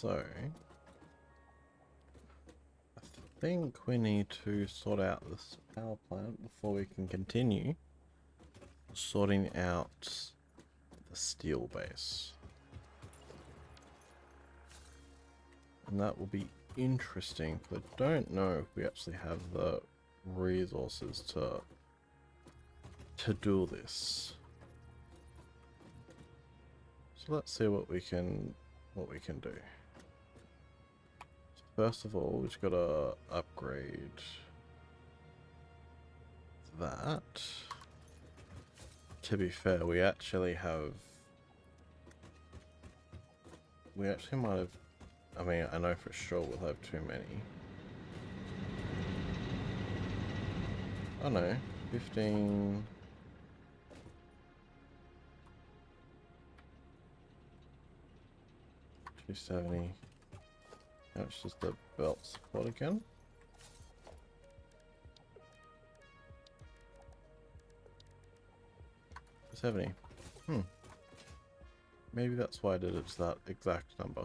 So I think we need to sort out this power plant before we can continue sorting out the steel base. And that will be interesting, but I don't know if we actually have the resources to do this. So let's see what we can do. So first of all, we've got to upgrade that. To be fair, we actually might have, I mean, I know for sure we'll have too many. Oh no, 15. $270. Now it's just the belt support again. $70. Maybe that's why I did it to that exact number.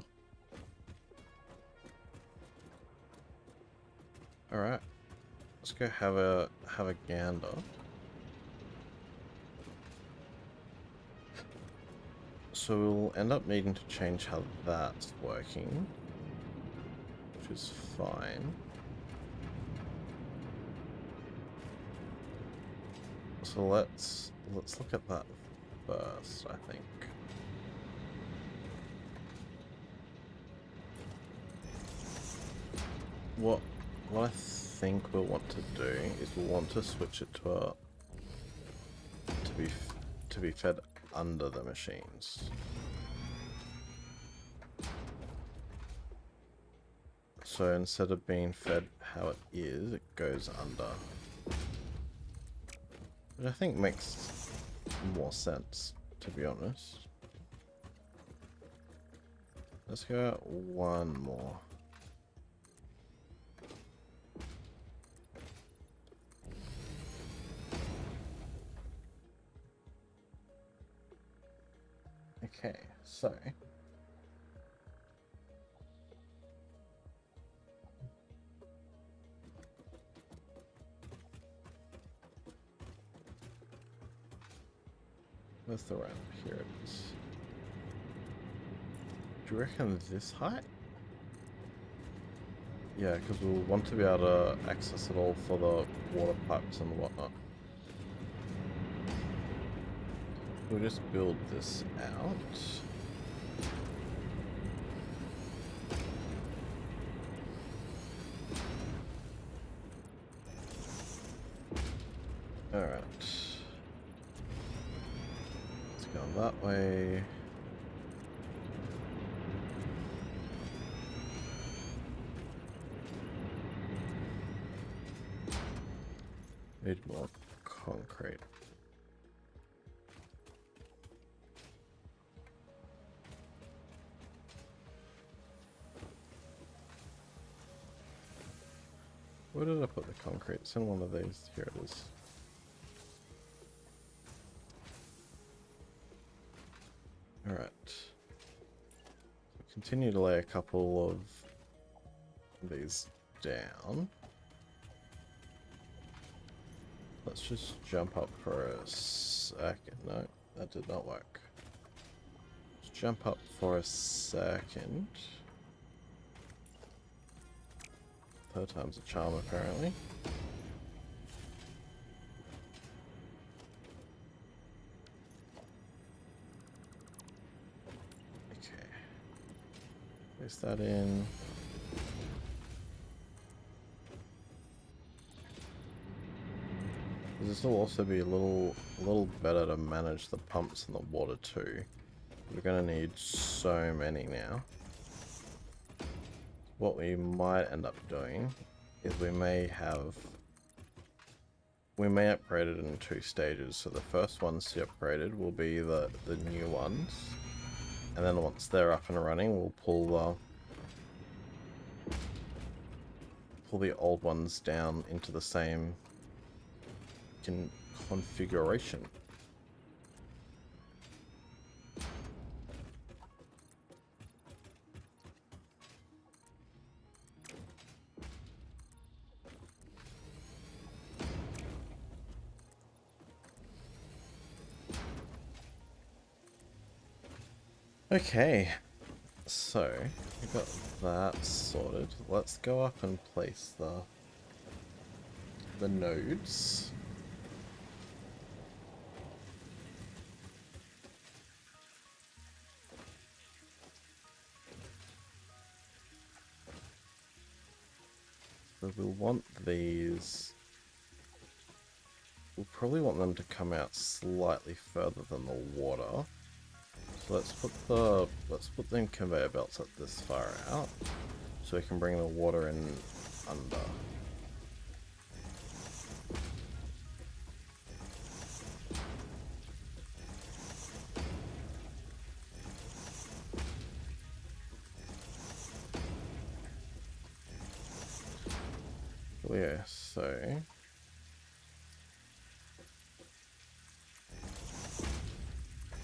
Alright. Let's go have a gander. So we'll end up needing to change how that's working, which is fine. So let's look at that first, I think. What I think we'll want to do is we'll want to switch it to be fed under the machines. So instead of being fed how it is, it goes under. Which I think makes more sense, to be honest. Let's go one more. Okay, so where's the ramp? Here it is. Do you reckon this height? Yeah, because we'll want to be able to access it all for the water pipes and whatnot. We'll just build this out. Alright. Let's go that way. Need more concrete. Where did I put the concrete? It's in one of these. Here it is. Alright. Continue to lay a couple of these down. Let's just jump up for a second. No, that did not work. Let's jump up for a second. Third time's a charm, apparently. Okay. Place that in. This will also be a little better to manage the pumps and the water too. We're gonna need so many now. What we might end up doing is we may upgrade it in 2 stages. So the first ones to be upgraded will be the new ones, and then once they're up and running, we'll pull the old ones down into the same configuration. Okay, so we got that sorted. Let's go up and place the nodes. So we'll want these. We'll probably want them to come out slightly further than the water. So let's put them conveyor belts at this far out, so we can bring the water in under. Yeah, so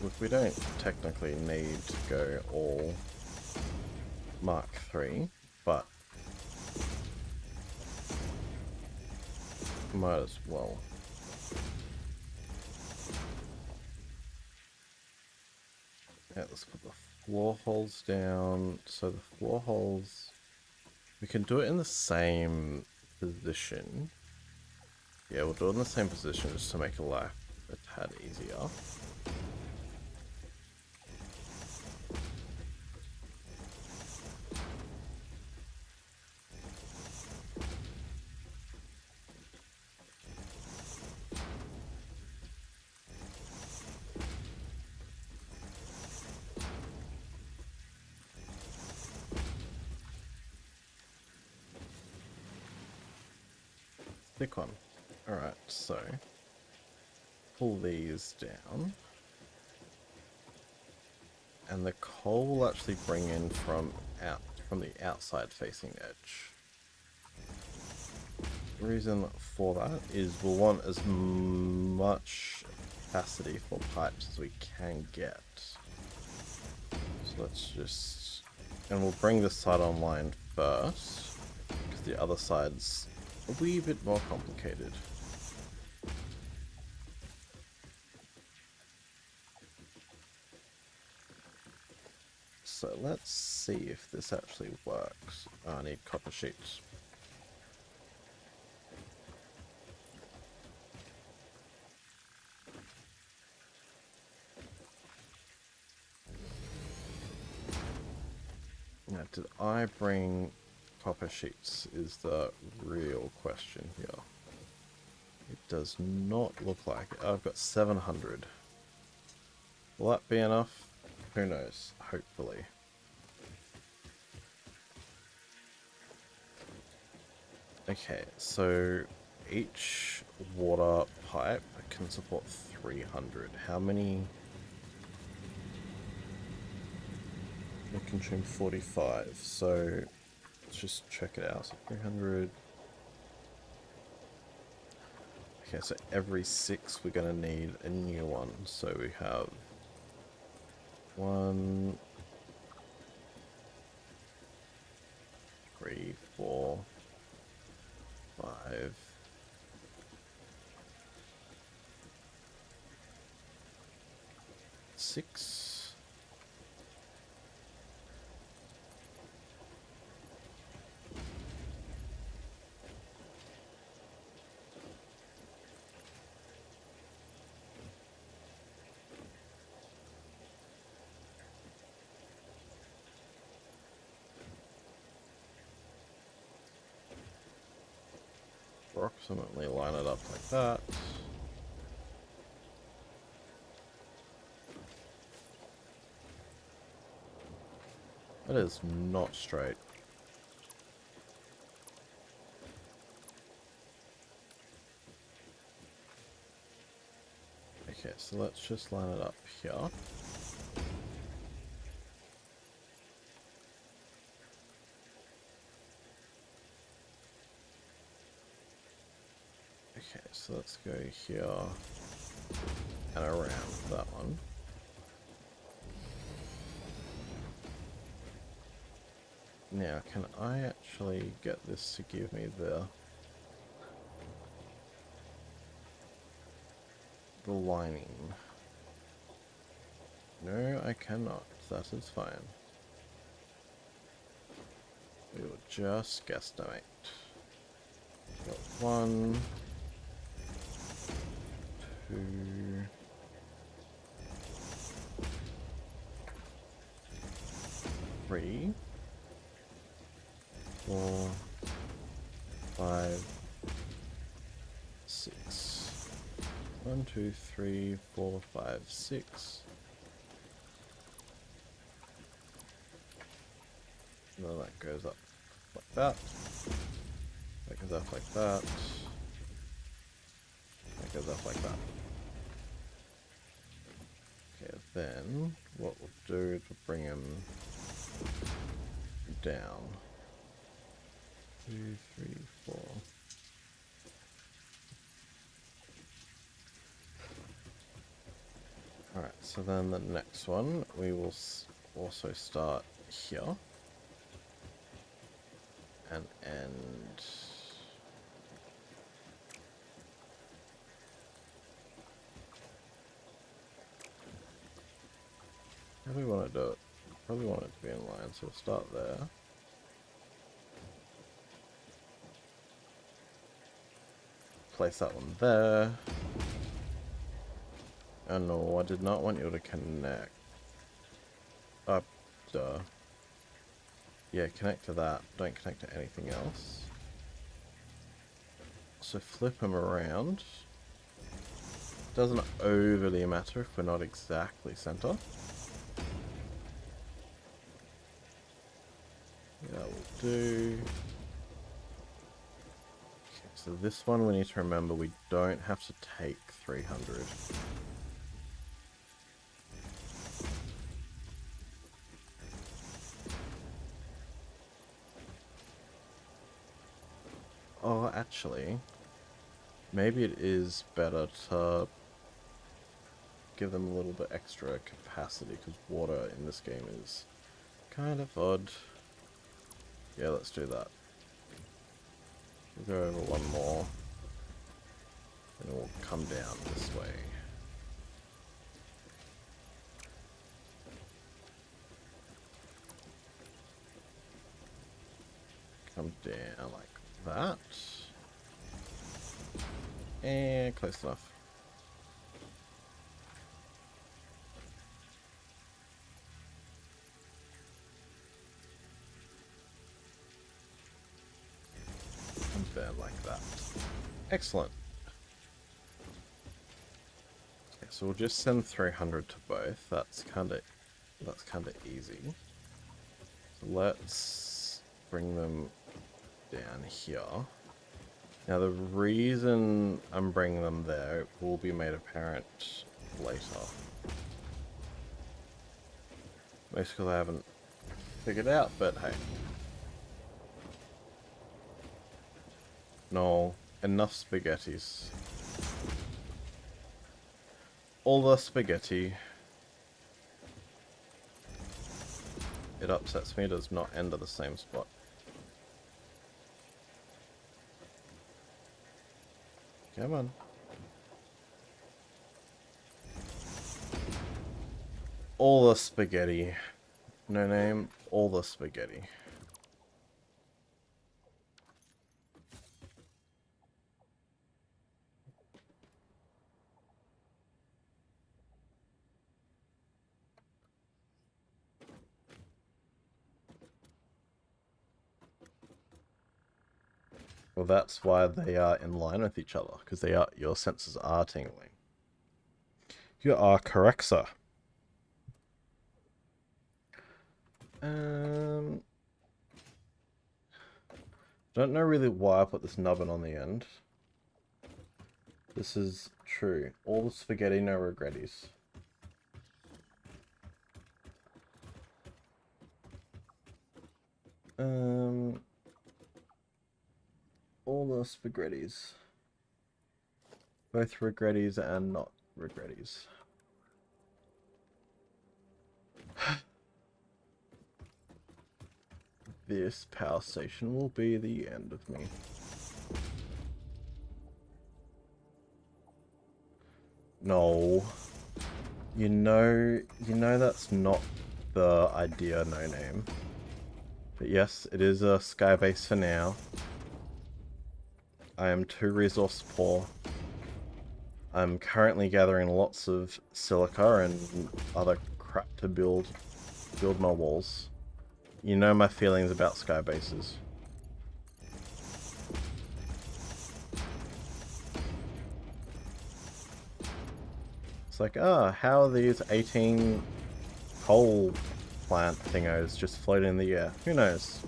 look, we don't technically need to go all Mark III, but might as well. Yeah, let's put the floor holes down. So the floor holes, we can do it in the same position. Yeah, we'll do it in the same position just to make life a tad easier. Thick one. Alright, so pull these down. And the coal will actually bring in from the outside facing edge. The reason for that is we'll want as much capacity for pipes as we can get. So let's just... And we'll bring this side online first, because the other side's a wee bit more complicated. So let's see if this actually works. Oh, I need copper sheets. Now, did I bring copper sheets is the real question here. It does not look like it. I've got 700. Will that be enough? Who knows? Hopefully. Okay, so each water pipe can support 300. How many? It can consume 45. So let's just check it out. So 300. Okay, so every 6 we're gonna need a new one. So we have 1, 3, 4, 5. 6. Approximately line it up like that. That is not straight. Okay, so let's just line it up here. Okay, so let's go here and around that one. Now, can I actually get this to give me the lining? No, I cannot. That is fine. We will just guesstimate. Got 1, 2, 3, 4, 5, 6. 1, 2, 3, 4, 5, 6. And then that goes up like that. That goes up like that. That goes up like that. Okay, then what we'll do is we'll bring him down. 2, 3, 4. Alright, so then the next one we will also start here and end how do we want to do it? Probably want it to be in line, so we'll start there. Place that one there. Oh no, I did not want you to connect. Up, duh. Yeah, connect to that. Don't connect to anything else. So flip them around. Doesn't overly matter if we're not exactly center. Yeah, we'll do. Okay, so this one we need to remember we don't have to take 300. Oh, actually, maybe it is better to give them a little bit extra capacity, because water in this game is kind of odd. Yeah, let's do that. We'll go over one more, and we'll come down this way. Come down like that. And close enough. And down like that. Excellent. Okay, so we'll just send 300 to both. That's kind of easy. So let's bring them down here. Now the reason I'm bringing them there will be made apparent later. Mostly because I haven't figured out, but hey. No, enough spaghettis. All the spaghetti. It upsets me, it does not end at the same spot. Come on. All the spaghetti. No name, all the spaghetti. Well, that's why they are in line with each other, because they are, your senses are tingling. You are correct, sir. Don't know really why I put this nubbin on the end. This is true. All the spaghetti, no regretties. All the spaghettis. Both regretties and not regretties. This power station will be the end of me. No. You know that's not the idea no name. But yes, it is a sky base for now. I am too resource poor. I'm currently gathering lots of silica and other crap to build my walls. You know my feelings about sky bases. It's like, how are these 18 coal plant thingos just floating in the air? Who knows?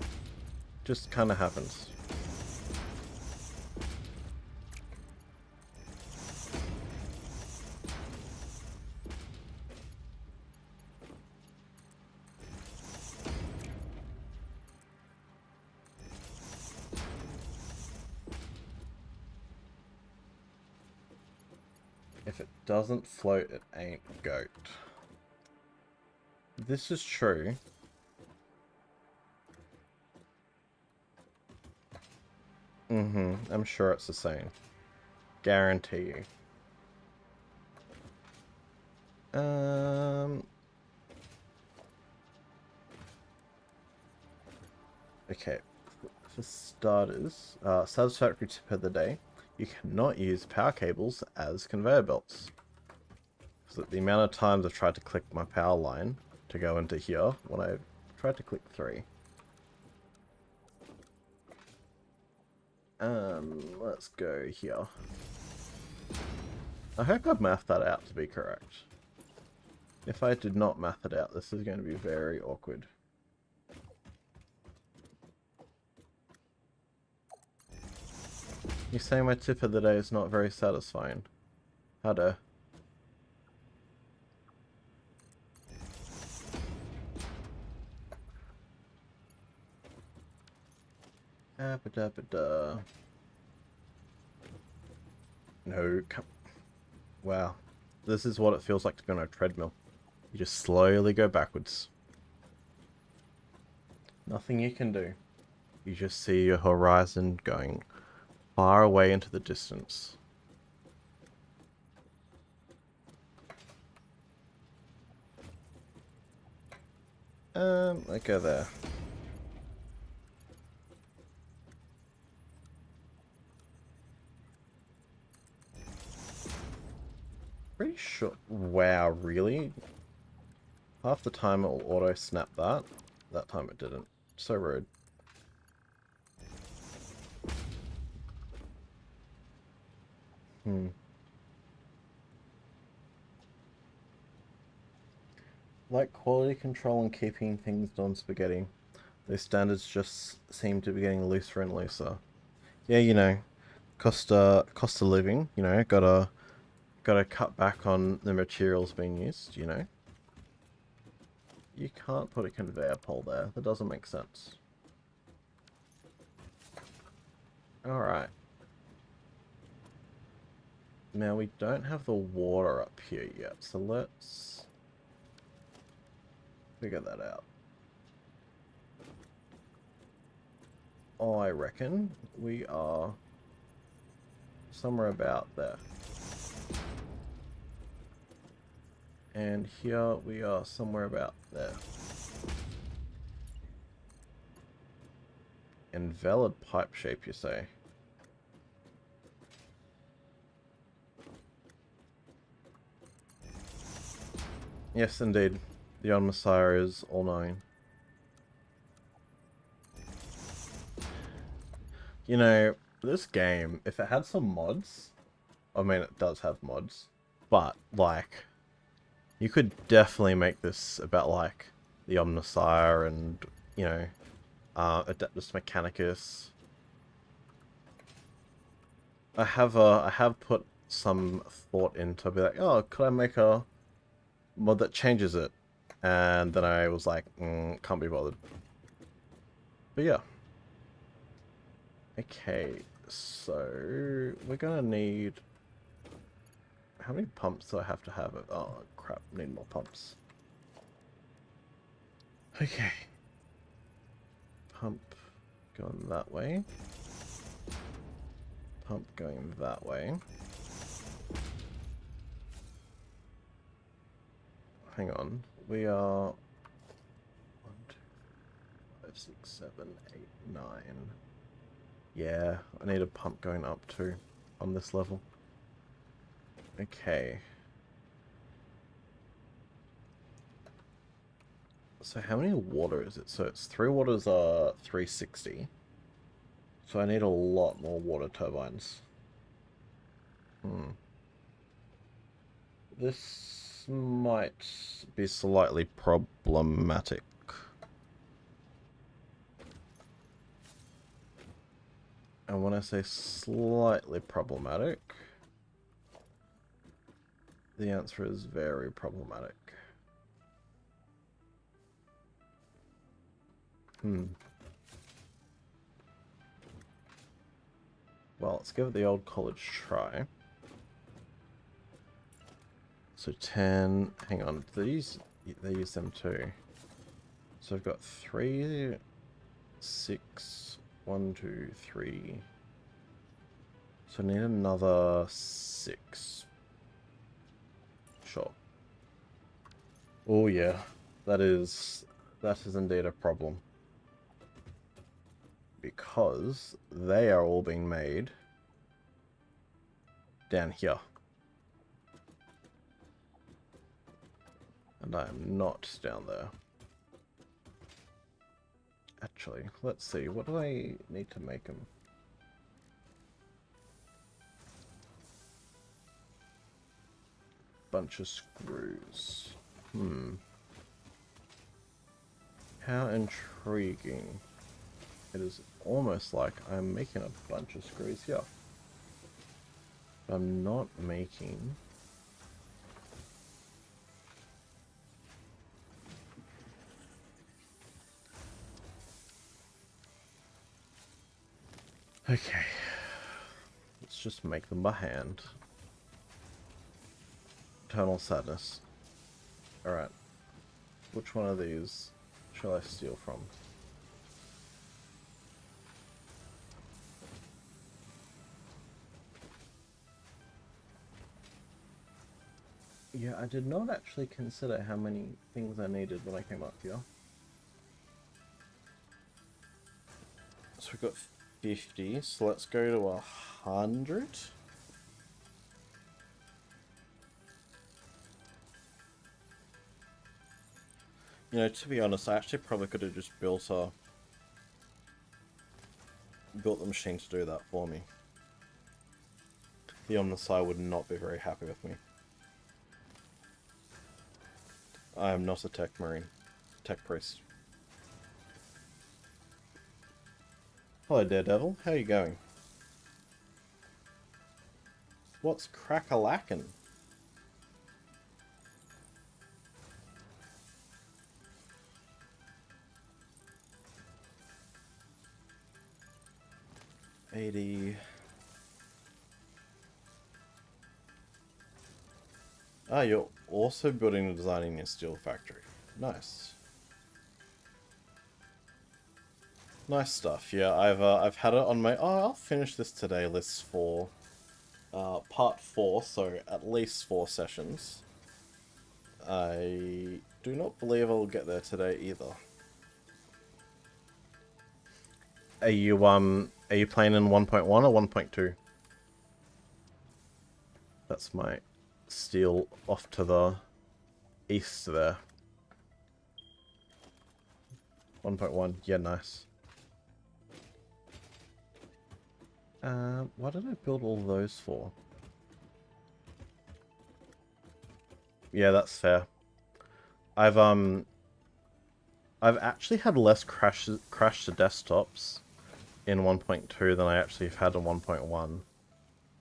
Just kind of happens. If it doesn't float, it ain't goat. This is true. I'm sure it's the same. Guarantee you. Okay. For starters, Satisfactory tip of the day. You cannot use power cables as conveyor belts. So the amount of times I've tried to click my power line to go into here when I've tried to click 3. Let's go here. I hope I've mathed that out to be correct. If I did not math it out, this is going to be very awkward. You say my tip of the day is not very satisfying. How to? No, come. Wow. This is what it feels like to be on a treadmill. You just slowly go backwards. Nothing you can do. You just see your horizon going far away into the distance. Let's go there. Pretty sure. Wow, really? Half the time it will auto snap that. That time it didn't. So rude. Like quality control and keeping things non-spaghetti. Those standards just seem to be getting looser and looser. Yeah, you know, cost of living, you know, gotta cut back on the materials being used, you know. You can't put a conveyor pole there. That doesn't make sense. Alright. Now we don't have the water up here yet, so let's figure that out. Oh, I reckon we are somewhere about there. And here we are somewhere about there. Invalid pipe shape, you say? Yes, indeed. The Messiah is all-knowing. You know, this game, if it had some mods, I mean, it does have mods, but, like, you could definitely make this about, like, the Omnissiah and, you know, Adeptus Mechanicus. I have put some thought into be like, oh, could I make a mod that changes it? And then I was like, can't be bothered. But yeah. Okay, so we're gonna need... How many pumps do I have to have? Oh, crap, need more pumps. Okay. Pump going that way. Pump going that way. Hang on, we are 6, 7, 8, 9. Yeah, I need a pump going up too on this level. Okay. So how many water is it? So it's 3 waters are 360. So I need a lot more water turbines. This might be slightly problematic. And when I say slightly problematic, the answer is very problematic. Well, let's give it the old college try. So 10, hang on, they use them too. So I've got 3, 6, 1, 2, 3. So I need another 6. Sure. Oh yeah, that is indeed a problem. Because they are all being made down here. And I am not down there. Actually, let's see, what do I need to make them? Bunch of screws. How intriguing. It is almost like I'm making a bunch of screws here. I'm not making... Okay. Let's just make them by hand. Eternal sadness. Alright. Which one of these shall I steal from? Yeah, I did not actually consider how many things I needed when I came up here. So we've got 50, so let's go to 100. You know, to be honest, I actually probably could have just built the machine to do that for me. The Omnisci would not be very happy with me. I am not a tech marine. Tech priest. Hello, Daredevil. How are you going? What's crack-a-lackin'? $80. Ah, you're also building and designing your steel factory. Nice. Nice stuff. Yeah, I've had it on my... Oh, I'll finish this today list for part 4, so at least 4 sessions. I do not believe I'll get there today either. Are you playing in 1.1 or 1.2? That's my steel off to the east there. 1.1, yeah, nice. What did I build all those for? Yeah, that's fair. I've actually had less crash to desktops in 1.2 than I actually have had in 1.1.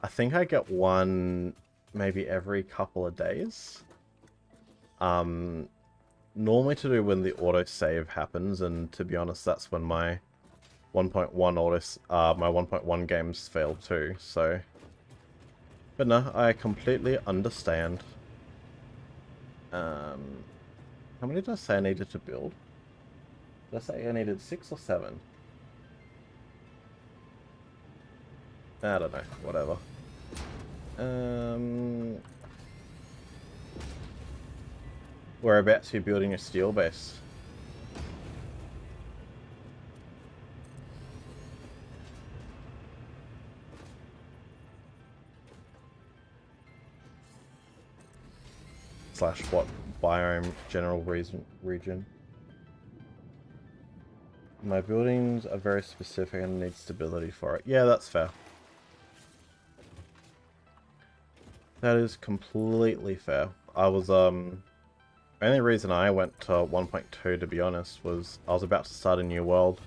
I think I get one maybe every couple of days. Normally to do when the autosave happens, and to be honest, that's when my 1.1 my 1.1 games fail too, so... But no, I completely understand. How many did I say I needed to build? Did I say I needed 6 or 7? I don't know, whatever. Whereabouts are you building a steel base? slash what biome general region. My buildings are very specific and need stability for it. Yeah, that's fair. That is completely fair. I was, only reason I went to 1.2, to be honest, was I was about to start a new world.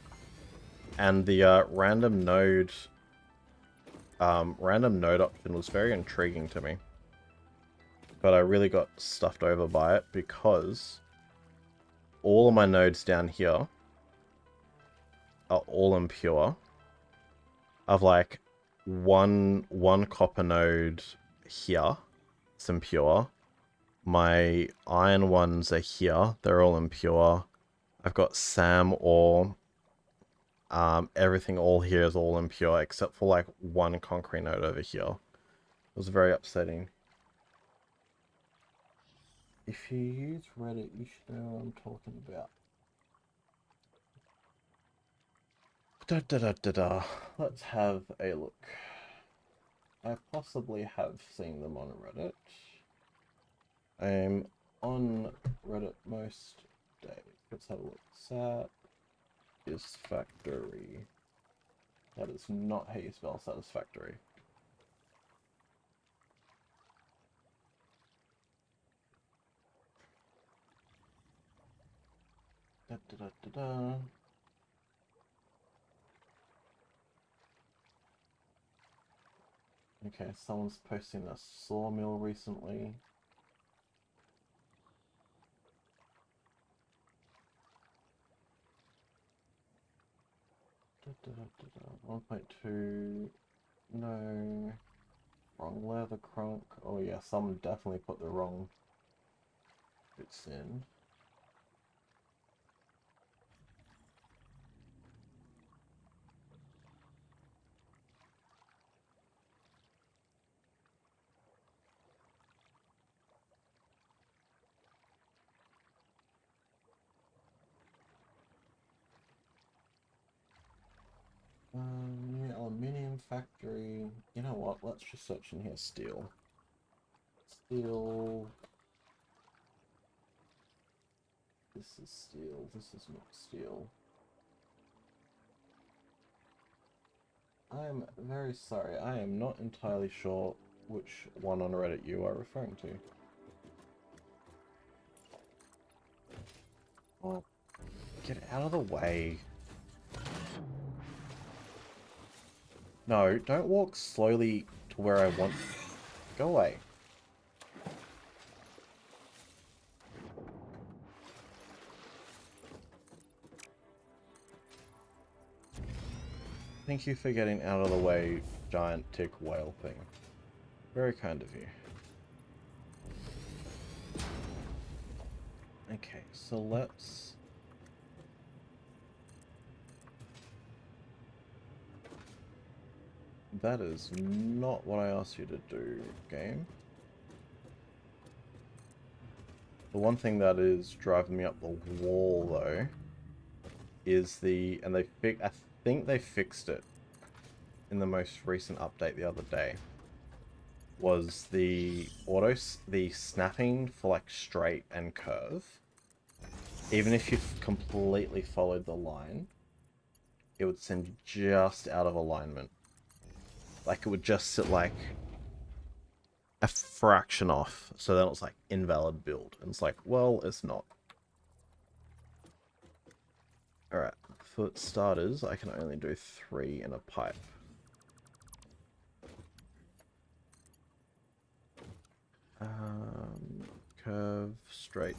And the random node option was very intriguing to me. But I really got stuffed over by it because all of my nodes down here are all impure. Of like one copper node here, it's impure. My iron ones are here, they're all impure. I've got SAM ore. Everything all here is all impure except for like one concrete node over here. It was very upsetting. If you use Reddit, you should know what I'm talking about. Let's have a look. I possibly have seen them on Reddit. I'm on Reddit most days. Let's have a look. Satisfactory. That is not how you spell satisfactory. Okay, someone's posting a sawmill recently. 1.2. No. Wrong leather crunk. Oh yeah, someone definitely put the wrong bits in. New aluminium factory. You know what? Let's just search in here. Steel. Steel. This is steel. This is not steel. I'm very sorry. I am not entirely sure which one on Reddit you are referring to. Oh, get out of the way. No, don't walk slowly to where I want. Go away. Thank you for getting out of the way, giant tick whale thing. Very kind of you. Okay, so let's... That is not what I asked you to do, game. The one thing that is driving me up the wall, though, is the... And I think they fixed it in the most recent update the other day. Was the the snapping for like straight and curve. Even if you completely followed the line, it would send you just out of alignment. Like it would just sit like a fraction off. So then it's like invalid build. And it's like, well, it's not. Alright, for starters, I can only do 3 in a pipe. Curve, straight.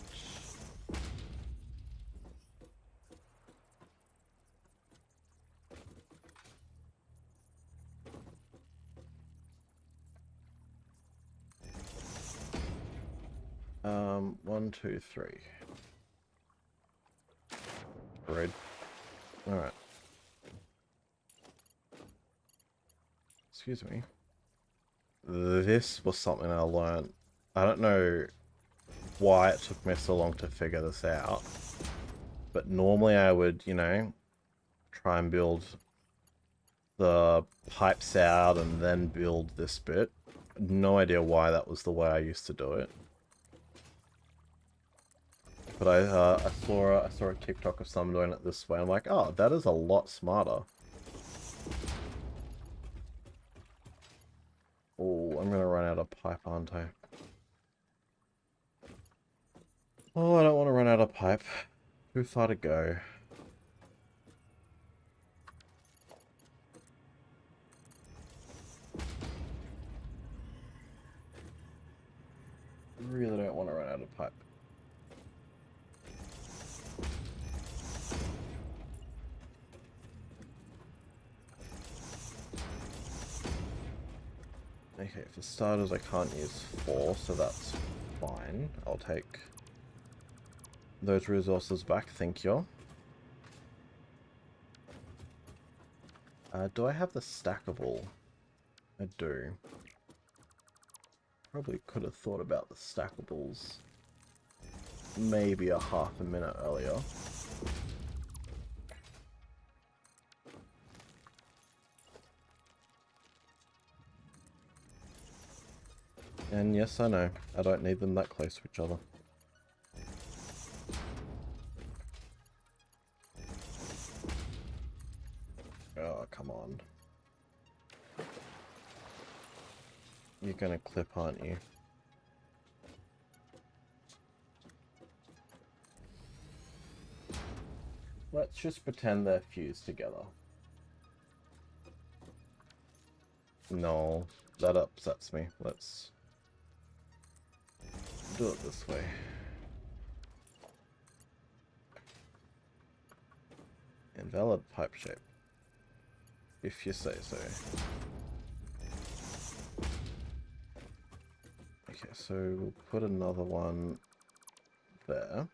One, two, three. Red. Alright. Excuse me. This was something I learned. I don't know why it took me so long to figure this out. But normally I would, you know, try and build the pipes out and then build this bit. No idea why that was the way I used to do it. But I saw a TikTok of someone doing it this way. I'm like, oh, that is a lot smarter. Oh, I'm gonna run out of pipe, aren't I? Oh, I don't want to run out of pipe. Too far to go. Really don't want to run out of pipe. Okay, for starters I can't use 4, so that's fine. I'll take those resources back, thank you. Do I have the stackable? I do. Probably could have thought about the stackables maybe a half a minute earlier. And yes, I know, I don't need them that close to each other. Oh, come on. You're gonna clip, aren't you? Let's just pretend they're fused together. No, that upsets me. Let's do it this way. Invalid pipe shape. If you say so. Okay, so we'll put another one there.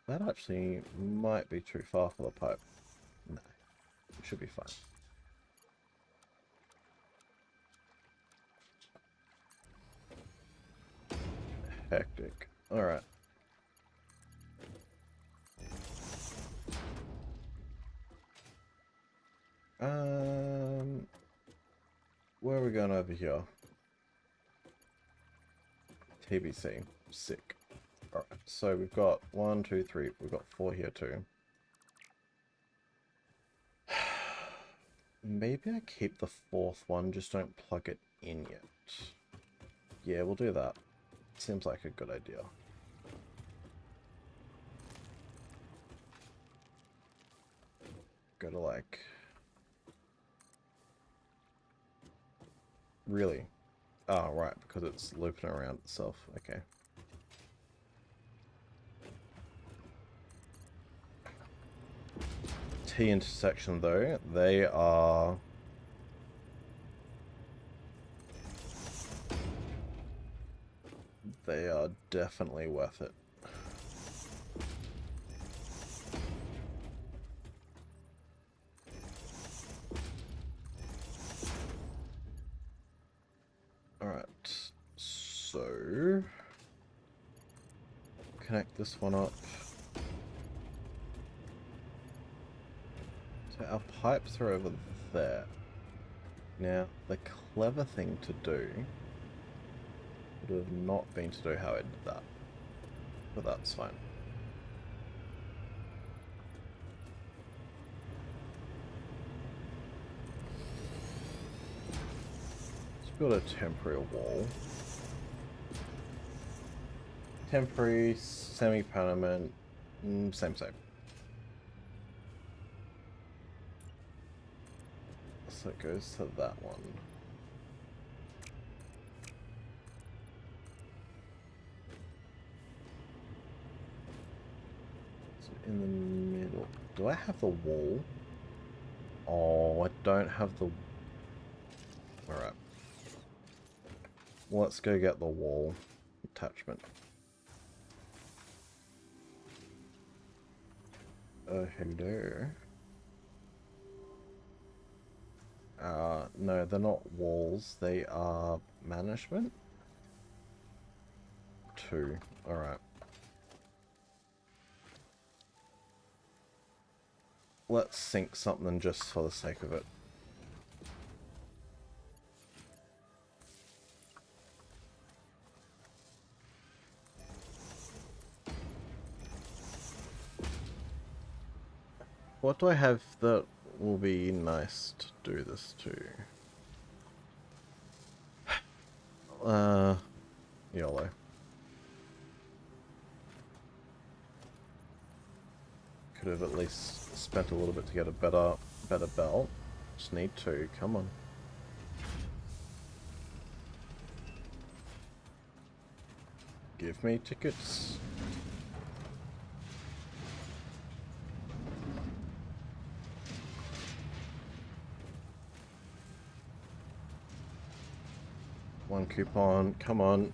That actually might be too far for the pipe. No, it should be fine. Hectic. Alright. Where are we going over here? TBC. Sick. Alright, so we've got 1, 2, 3. We've got 4 here too. Maybe I keep the 4th one, just don't plug it in yet. Yeah, we'll do that. Seems like a good idea. Go to like... Really? Oh, right, because it's looping around itself. Okay. T intersection though, they are... They are definitely worth it. Alright, so... Connect this one up. So our pipes are over there. Now, the clever thing to do would have not been to do how I did that. But that's fine. Let's build a temporary wall. Temporary, semi-permanent, same. So it goes to that one. So in the middle. Do I have the wall? Oh, I don't have the... Alright. Let's go get the wall attachment. Oh, hello. No, they're not walls, they are management? 2, alright. Let's sync something just for the sake of it. What do I have that will be nice to do this to? YOLO. Could have at least spent a little bit to get a better belt. Just need to, come on. Give me tickets. One coupon, come on.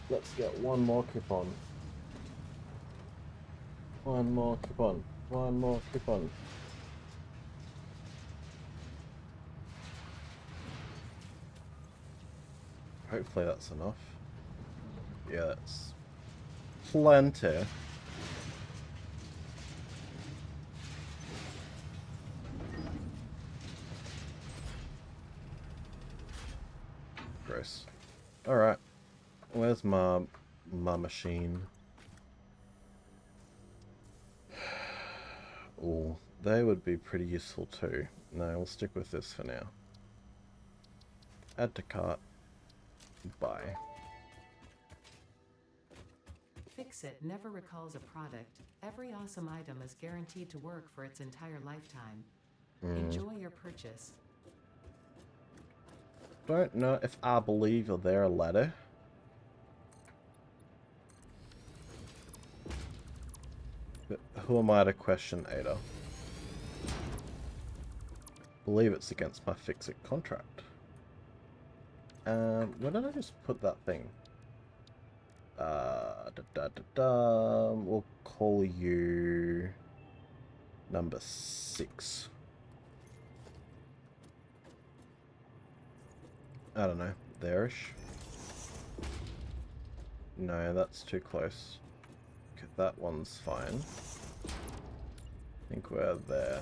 Let's get one more coupon. One more coupon. One more coupon. Hopefully that's enough. Yeah, that's plenty. Gross. Alright. Where's my machine? Oh, they would be pretty useful too. No, we'll stick with this for now. Add to cart. Buy. Fix-It never recalls a product. Every awesome item is guaranteed to work for its entire lifetime. Enjoy your purchase. Don't know if I believe you're there, ladder. But who am I to question Ada? Believe it's against my Fix-It contract. Where did I just put that thing? We'll call you number 6. I don't know, there-ish. No, that's too close. Okay, that one's fine. I think we're there.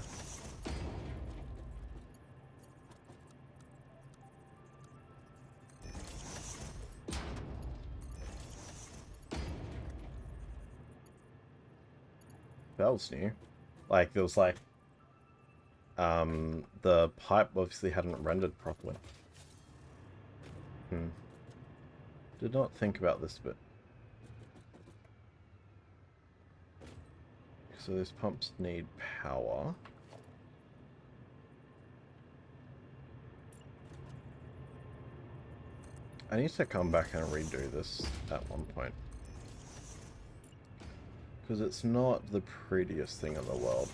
That was new. Like, there was like, the pipe obviously hadn't rendered properly. Did not think about this bit. So these pumps need power. I need to come back and redo this at one point. Because it's not the prettiest thing in the world.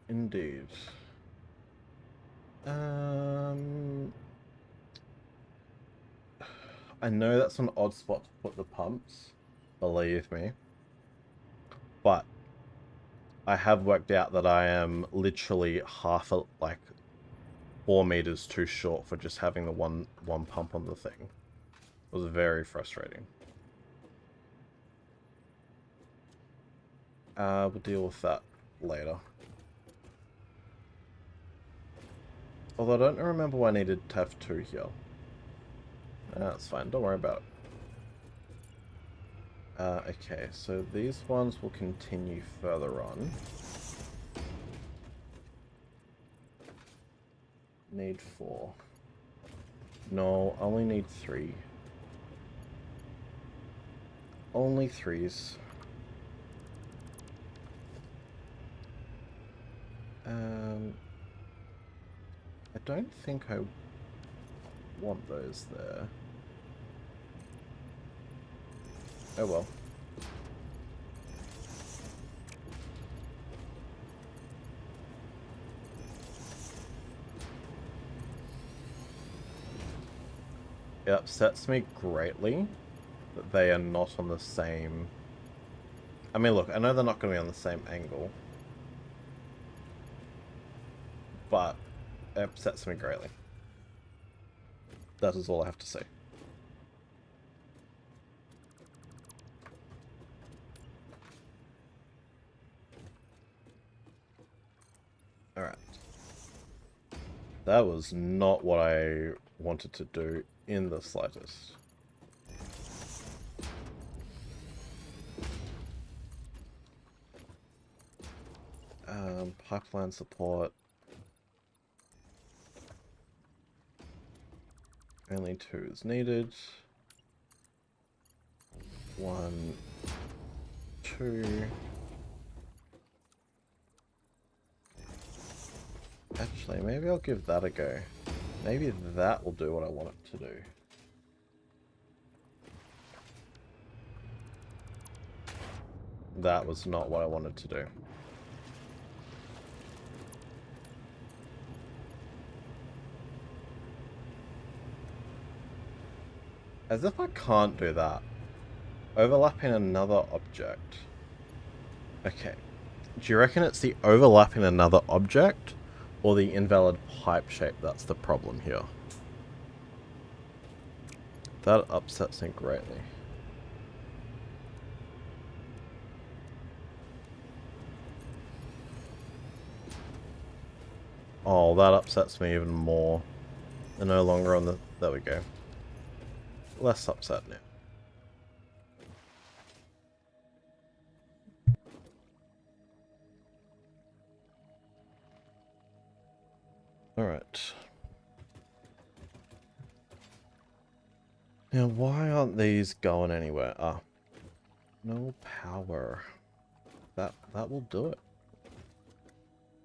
Indeed. I know that's an odd spot to put the pumps, believe me. But I have worked out that I am literally like 4 meters too short for just having the one pump on the thing. It was very frustrating. We'll deal with that later. Although I don't remember why I needed to have 2 here. That's fine, don't worry about it. Okay, so these ones will continue further on. Need 4. No, only need 3. Only 3s. I don't think I want those there. Oh well. It upsets me greatly that they are not on the same... I mean, look, I know they're not going to be on the same angle. But it upsets me greatly. That is all I have to say. Alright. That was not what I wanted to do in the slightest. Pipeline support. Only 2 is needed. 1, 2. Actually, maybe I'll give that a go. Maybe that will do what I want it to do. That was not what I wanted to do. As if I can't do that. Overlapping another object. Okay. Do you reckon it's the overlapping another object or the invalid pipe shape that's the problem here? That upsets me greatly. Oh, that upsets me even more. They're no longer on the... There we go. Less upset now. Alright. Now, why aren't these going anywhere? Ah. No power. That will do it.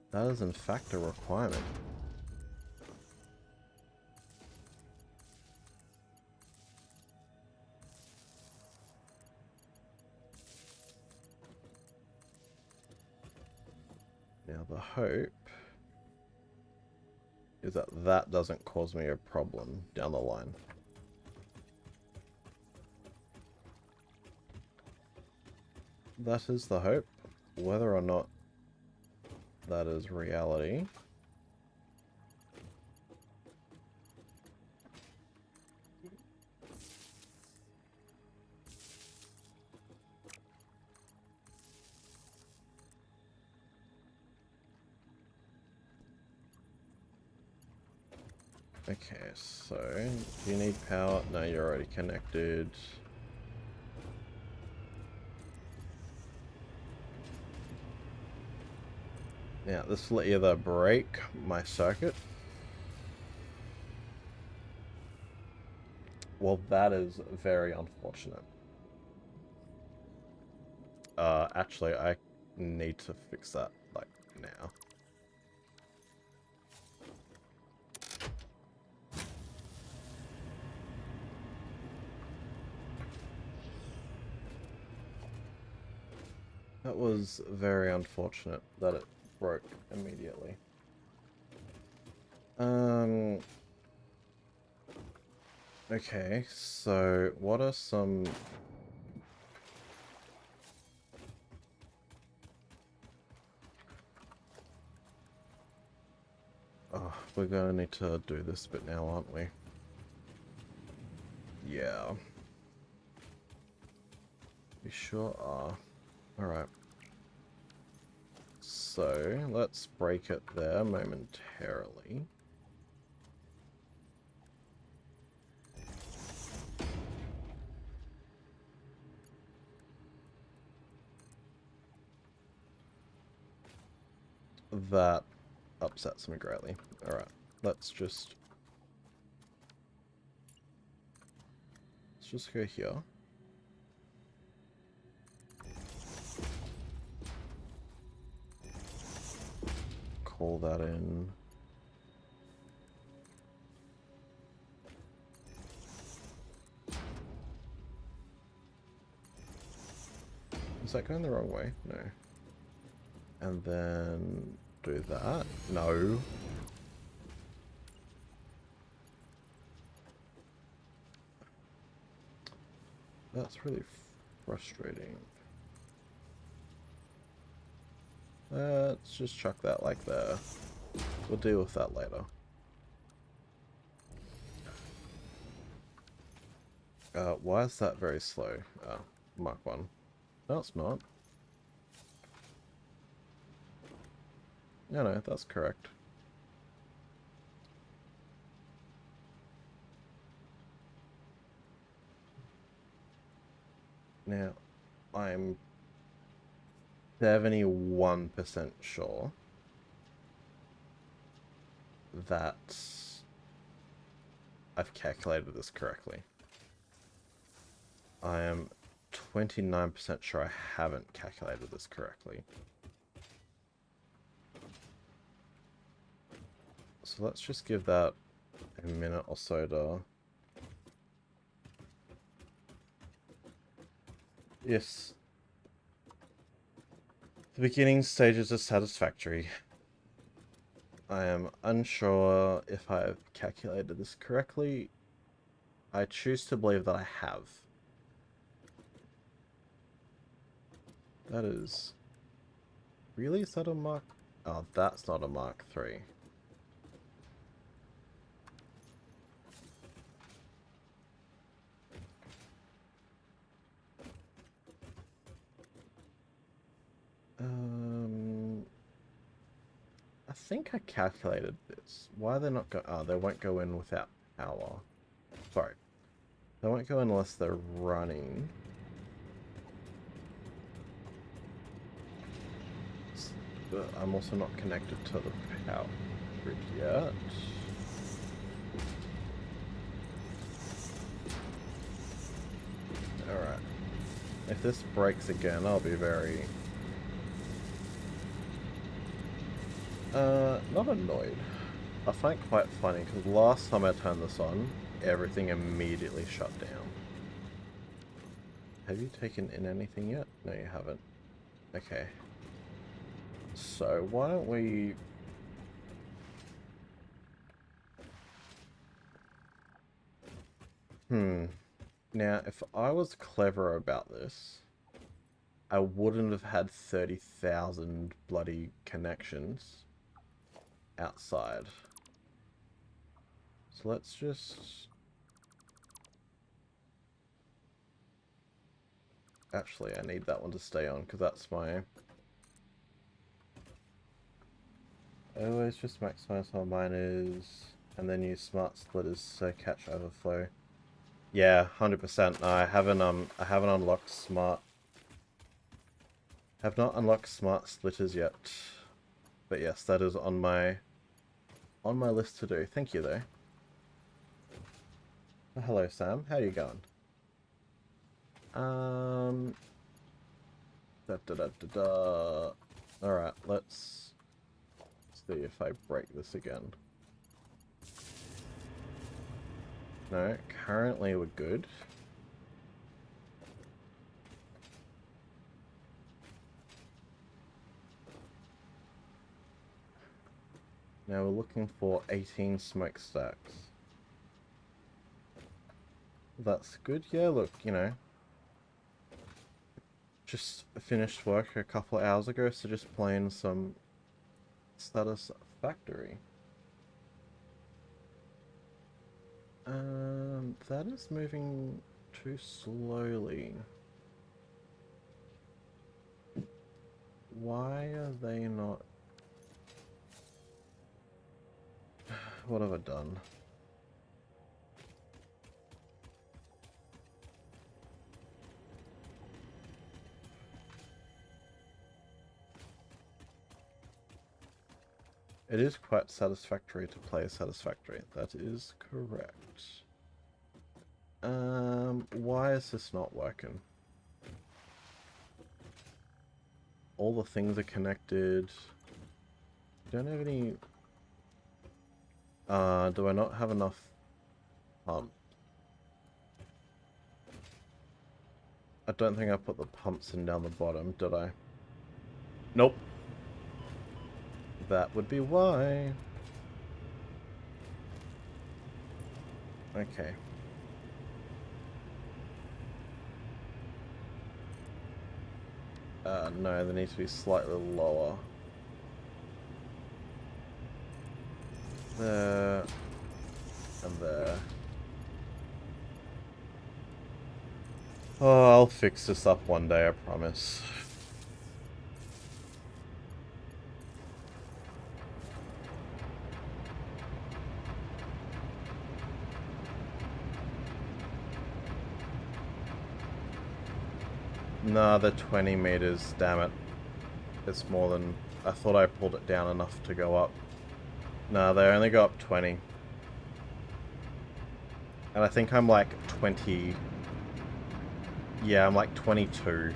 That is in fact a requirement. Now the hope is that that doesn't cause me a problem down the line. That is the hope. Whether or not that is reality. Okay, so, do you need power? No, you're already connected. Now, this will either break my circuit. Well, that is very unfortunate. Actually, I need to fix that, like, now. That was very unfortunate that it broke immediately. Okay, so what are some... Oh, we're gonna need to do this bit now, aren't we? Yeah. We sure are. Alright. So, let's break it there momentarily. That upsets me greatly. Alright, let's just go here. Call that in. Is that going the wrong way? No. And then do that. No. That's really frustrating. Let's just chuck that like there. We'll deal with that later. Why is that very slow? Mark 1. No, it's not. No, that's correct. Now, I'm 71% sure that I've calculated this correctly. I am 29% sure I haven't calculated this correctly. So let's just give that a minute or so to... Yes. The beginning stages are satisfactory. I am unsure if I've calculated this correctly. I choose to believe that I have. That is... Really? Is that a Mark... Oh, that's not a Mark III. I think I calculated this. Why are they not go... Oh, they won't go in without power. Sorry. They won't go in unless they're running. But I'm also not connected to the power grid yet. Alright. If this breaks again, I'll be very... not annoyed. I find it quite funny, because last time I turned this on, everything immediately shut down. Have you taken in anything yet? No, you haven't. Okay. So, why don't we... Now, if I was clever about this, I wouldn't have had 30,000 bloody connections outside. So let's just... Actually, I need that one to stay on, because that's my... I always just maximize how mine is, and then use smart splitters so catch overflow. Yeah, 100%. No, I haven't unlocked smart... Have not unlocked smart splitters yet. But yes, that is on my list to do. Thank you, though. Oh, hello, Sam. How you going? Alright, let's see if I break this again. No, currently we're good. Now we're looking for 18 smokestacks. That's good. Yeah, look, you know. Just finished work a couple of hours ago, so just playing some Satisfactory. That is moving too slowly. Why are they not... What have I done? It is quite satisfactory to play Satisfactory. That is correct. Why is this not working? All the things are connected. Don't have any... do I not have enough pump? I don't think I put the pumps in down the bottom, did I? Nope. That would be why. Okay. No, they need to be slightly lower. There. And there. Oh, I'll fix this up one day, I promise. Nah, they're 20 meters, damn it. It's more than... I thought I pulled it down enough to go up. Nah, they only go up 20. And I think I'm like 20... Yeah, I'm like 22.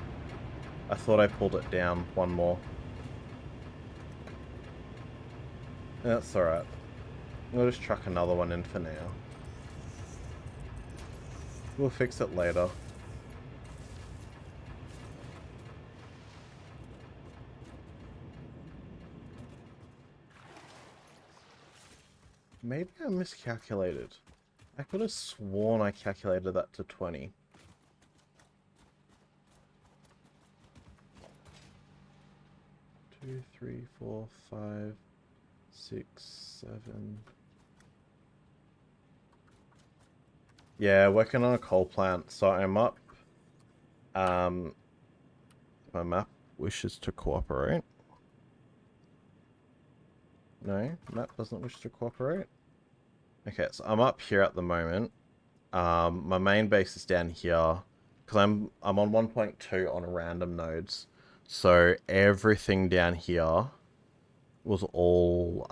I thought I pulled it down one more. That's alright. We'll just chuck another one in for now. We'll fix it later. Maybe I miscalculated. I could have sworn I calculated that to 20. Two, 3, 4, 5, 6, 7. Yeah, working on a coal plant, so I'm up. My map wishes to cooperate. No, map doesn't wish to cooperate. Okay, so I'm up here at the moment. My main base is down here because I'm on 1.2 on random nodes. So everything down here was all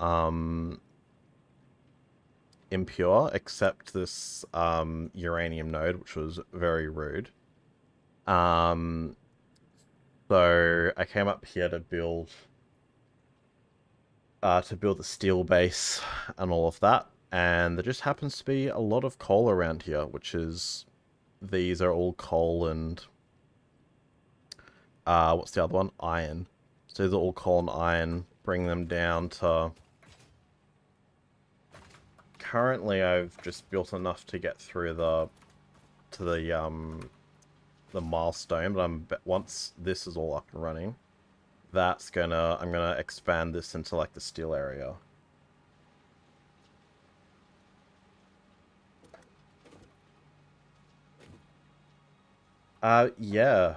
impure except this uranium node, which was very rude. So I came up here to build the steel base and all of that. And there just happens to be a lot of coal around here, which is... These are all coal and... what's the other one? Iron. So these are all coal and iron. Bring them down to... Currently, I've just built enough to get through the milestone, but once this is all up and running, I'm gonna expand this into like the steel area. Yeah.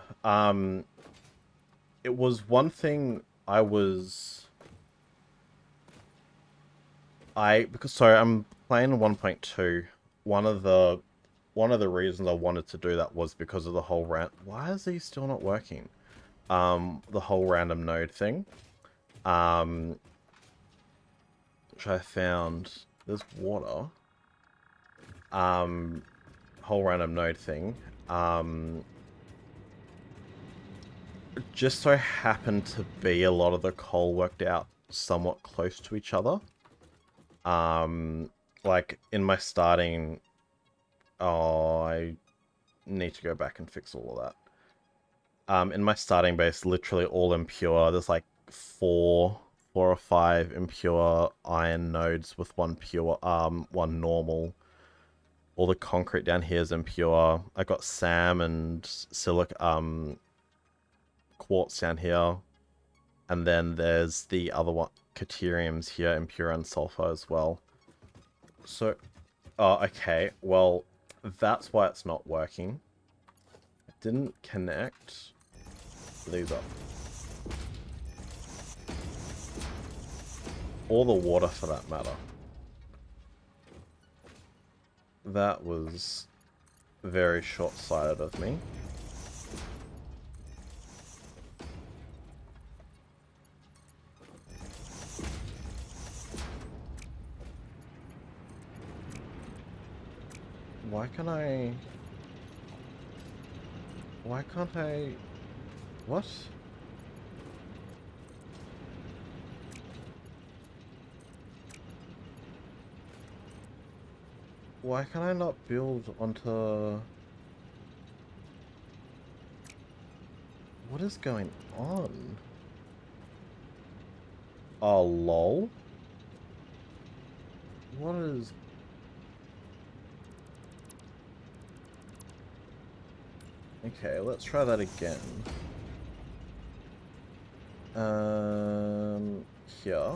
It was one thing because I'm playing 1.2. One of the reasons I wanted to do that was because of the whole why is he still not working? The whole random node thing. Which I found there's water. Whole random node thing. Just so happened to be a lot of the coal worked out somewhat close to each other. Like in my starting... Oh, I need to go back and fix all of that. In my starting base, literally all impure. There's like four or five impure iron nodes with one pure, one normal. All the concrete down here is impure. I got SAM and quartz down here. And then there's the other one, Caterium's here, impure and sulfur as well. So, okay, well, that's why it's not working. It didn't connect these up. Or the water for that matter. That was very short-sighted of me. Why can't I... What? Why can I not build onto... What is going on? Oh, lol? What is... Okay, let's try that again. Here.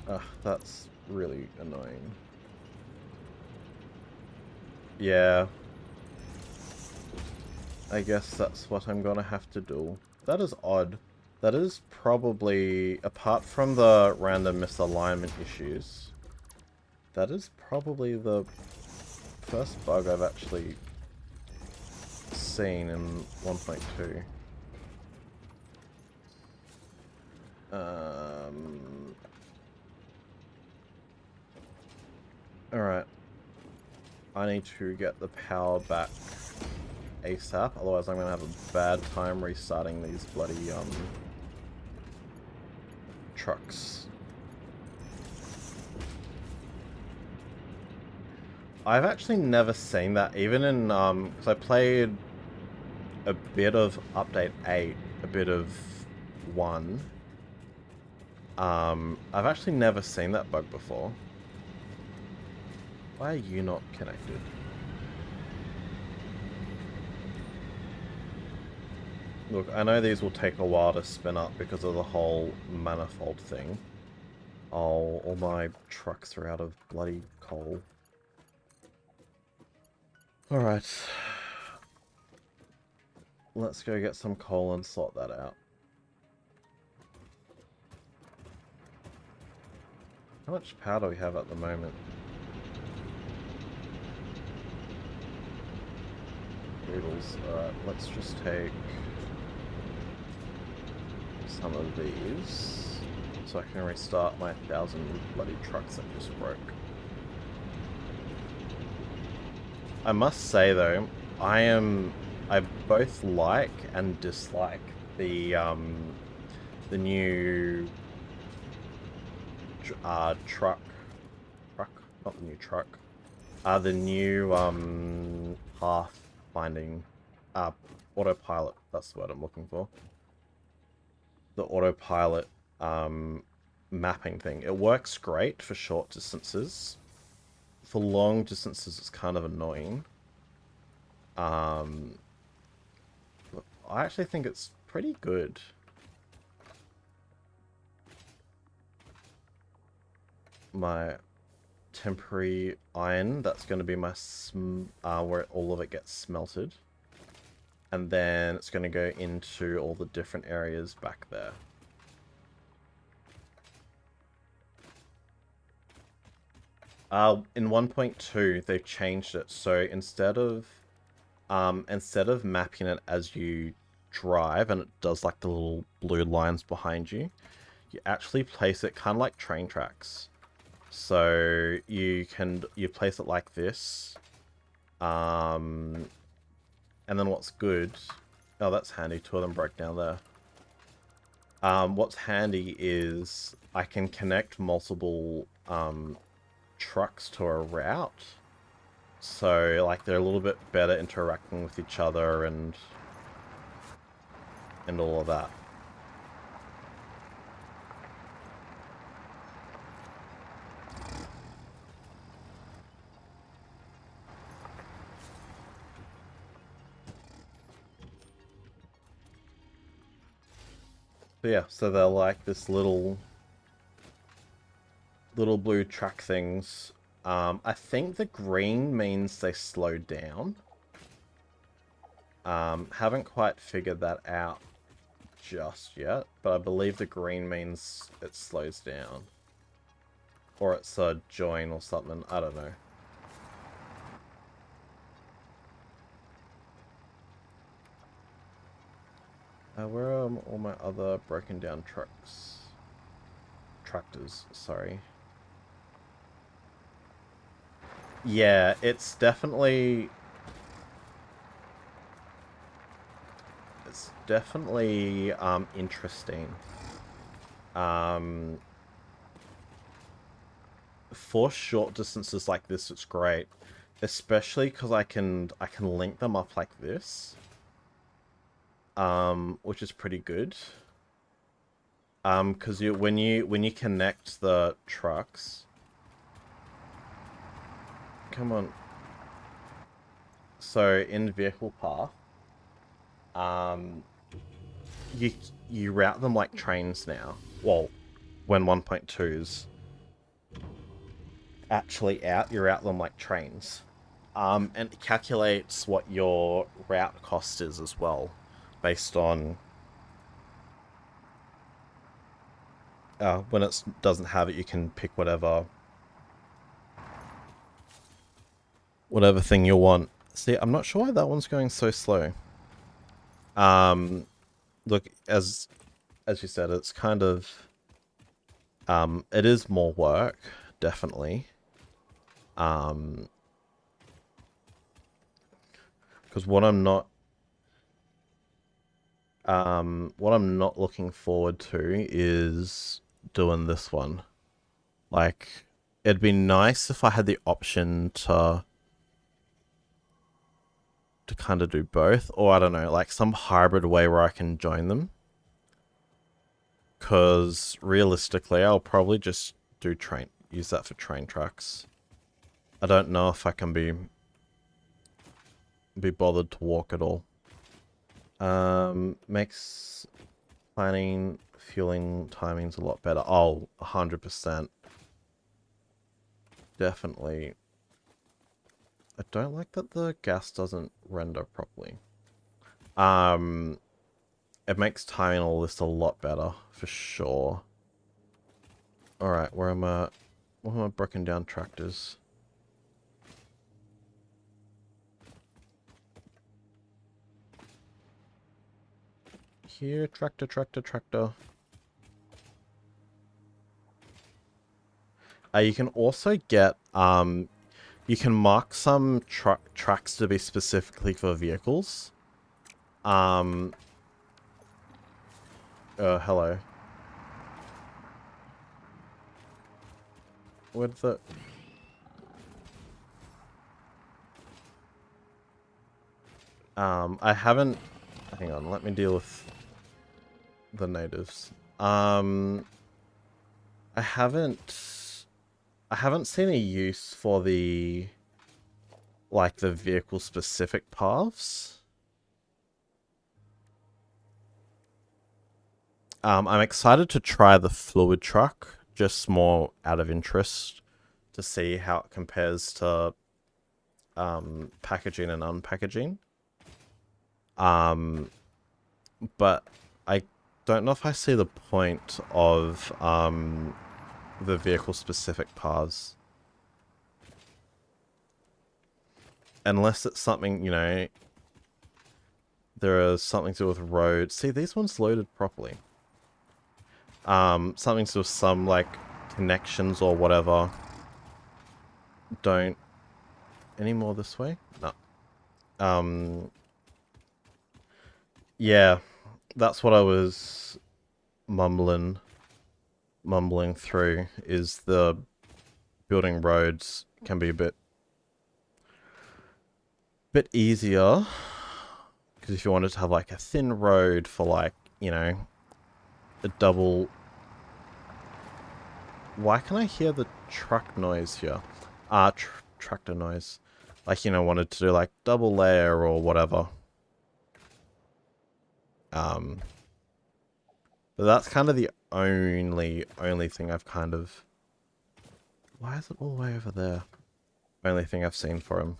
Ah, that's really annoying. Yeah. I guess that's what I'm gonna have to do. That is odd. That is probably, apart from the random misalignment issues, that is probably the first bug I've actually seen in 1.2. Alright. I need to get the power back ASAP, otherwise I'm gonna have a bad time restarting these bloody, trucks. I've actually never seen that, even in, because I played a bit of Update 8, a bit of 1. I've actually never seen that bug before. Why are you not connected? Look, I know these will take a while to spin up because of the whole manifold thing. Oh, all my trucks are out of bloody coal. Alright. Let's go get some coal and sort that out. How much power do we have at the moment? Noodles. Alright, let's just take some of these so I can restart my 1,000 bloody trucks that just broke. I must say though, I both like and dislike the new truck, not the new truck, the new path finding, autopilot, that's the word I'm looking for. The autopilot mapping thing. It works great for short distances. For long distances, it's kind of annoying. I actually think it's pretty good. My temporary iron, that's going to be my where all of it gets smelted. And then it's going to go into all the different areas back there. In 1.2, they've changed it. So instead of mapping it as you drive and it does like the little blue lines behind you, you actually place it kind of like train tracks. So you place it like this. And then what's good... Oh, that's handy. Two of them broke down there. What's handy is I can connect multiple trucks to a route. So, like, they're a little bit better interacting with each other and all of that. But yeah, so they're like this little blue track things. I think the green means they slow down. Haven't quite figured that out just yet, but I believe the green means it slows down. Or it's a join or something, I don't know. Where are all my other broken down trucks? Tractors, sorry. Yeah, it's definitely... It's definitely, interesting. For short distances like this, it's great. Especially because I can link them up like this. Which is pretty good. Because when you connect the trucks, come on. So in vehicle path, you route them like trains now. Well, when 1.2's actually out, you route them like trains. And it calculates what your route cost is as well, based on when it doesn't have it, you can pick whatever thing you want. See, I'm not sure why that one's going so slow. Look, as you said, it's kind of it is more work, definitely. Because what I'm not looking forward to is doing this one. Like, it'd be nice if I had the option to kind of do both, or I don't know, like some hybrid way where I can join them. Because realistically, I'll probably just use that for train tracks. I don't know if I can be bothered to walk at all. Makes planning, fueling timings a lot better. Oh, 100%. Definitely. I don't like that the gas doesn't render properly. It makes timing all this a lot better, for sure. Alright, where are my broken down tractors? Here, tractor, tractor, tractor. You can also get, you can mark some tracks to be specifically for vehicles. Hello. Where'd the... I haven't... Hang on, let me deal with the natives. I haven't seen a use for the... like, the vehicle-specific paths. I'm excited to try the fluid truck, just more out of interest, to see how it compares to packaging and unpackaging. But I don't know if I see the point of the vehicle-specific paths. Unless it's something, you know, there is something to do with roads. See, these ones loaded properly. Something to do with some, like, connections or whatever. Don't... Any more this way? No. Yeah, that's what I was mumbling through, is the building roads can be a bit easier. Because if you wanted to have, like, a thin road for, like, you know, a double... Why can I hear the truck noise here? Tractor noise. Like, you know, wanted to do, like, double layer or whatever. But that's kind of the only thing I've kind of... Why is it all the way over there? Only thing I've seen for him.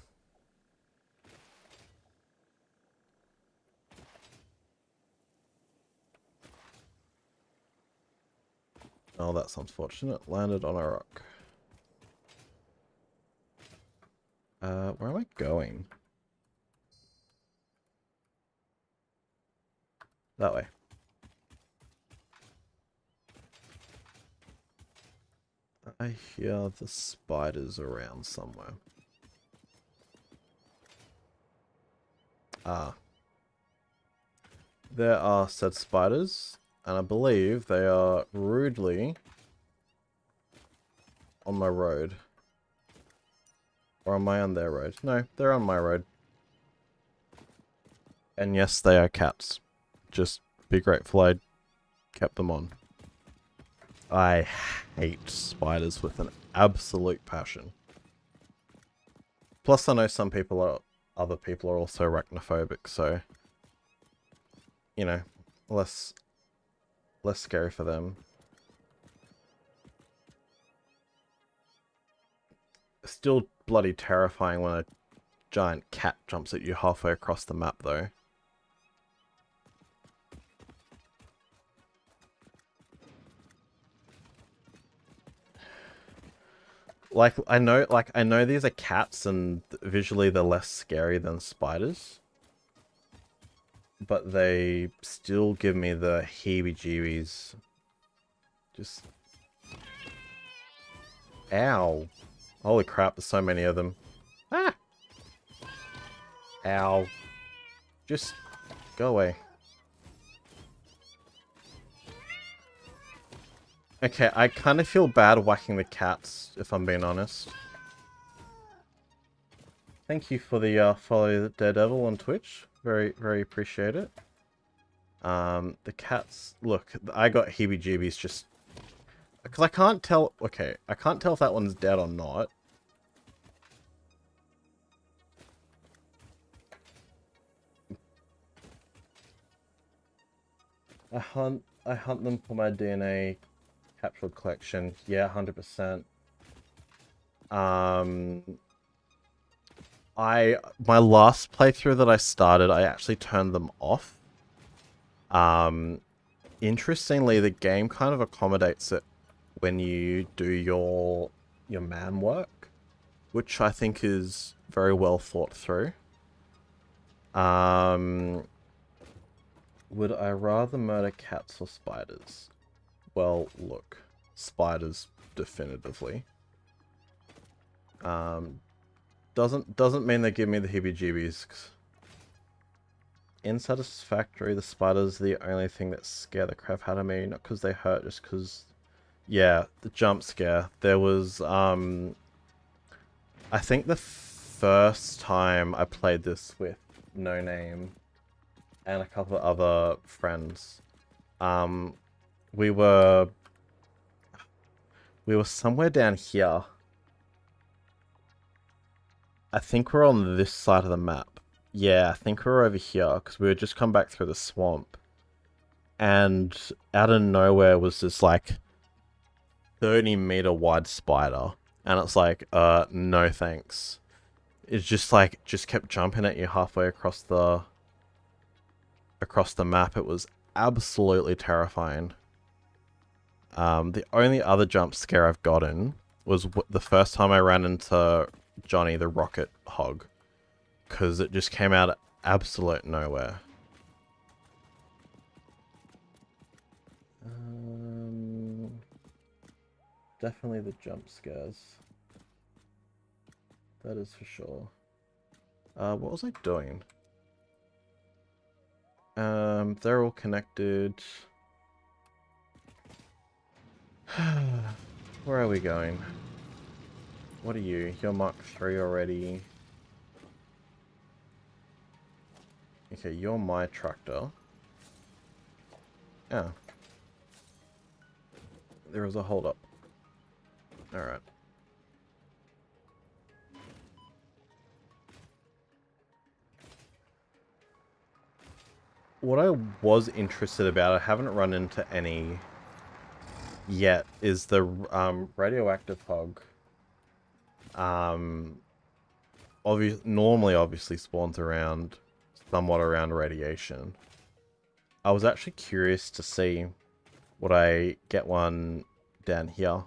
Oh, that's unfortunate. Landed on a rock. Where am I going? That way. I hear the spiders around somewhere. Ah. There are said spiders, and I believe they are rudely on my road. Or am I on their road? No, they're on my road. And yes, they are cats. Just be grateful I kept them on. I hate spiders with an absolute passion. Plus, I know other people are also arachnophobic, so, you know, less scary for them. Still bloody terrifying when a giant cat jumps at you halfway across the map, though. like I know these are cats and visually they're less scary than spiders, but they still give me the heebie-jeebies. Just ow. Holy crap, there's so many of them. Ah! Ow. Just go away. Okay, I kind of feel bad whacking the cats, if I'm being honest. Thank you for the follow the Daredevil on Twitch. Very, very appreciate it. The cats... Look, I got heebie-jeebies just... Because I can't tell... Okay, I can't tell if that one's dead or not. I hunt them for my DNA capsule collection. Yeah, 100%. My last playthrough that I started, I actually turned them off. Interestingly, the game kind of accommodates it when you do your man work, which I think is very well thought through. Would I rather murder cats or spiders? Well, look, spiders definitively. Doesn't mean they give me the heebie-jeebies. In Satisfactory, the spiders are the only thing that scare the crap out of me, not because they hurt, just because... Yeah, the jump scare. There was, I think the first time I played this with No Name and a couple of other friends, we were somewhere down here. I think we're on this side of the map. Yeah, I think we're over here, because we had just come back through the swamp. And out of nowhere was this, like, 30-meter wide spider. And it's like, no thanks. It's just, like, just kept jumping at you halfway across the map. It was absolutely terrifying. The only other jump scare I've gotten was the first time I ran into Johnny the Rocket Hog. Because it just came out of absolute nowhere. Definitely the jump scares. That is for sure. What was I doing? They're all connected. Where are we going? What are you? You're Mark 3 already. Okay, you're my tractor. Yeah. There was a hold up. Alright. What I was interested about, I haven't run into any yet, is the radioactive hog. Normally obviously spawns around, somewhat around radiation. I was actually curious to see would I get one down here,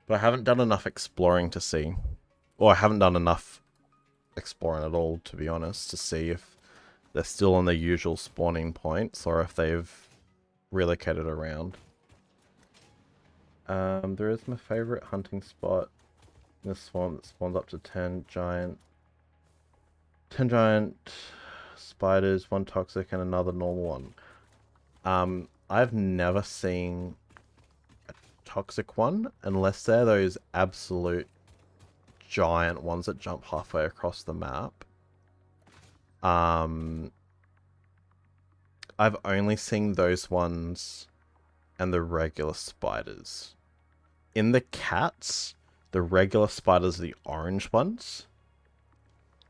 but I haven't done enough exploring to see, or I haven't done enough exploring at all, to be honest, to see if they're still on their usual spawning points or if they've relocated around. There is my favorite hunting spot in the swamp that spawns up to 10 giant spiders, one toxic and another normal one. I've never seen a toxic one unless they're those absolute giant ones that jump halfway across the map. I've only seen those ones and the regular spiders. In the cats, the regular spiders are the orange ones.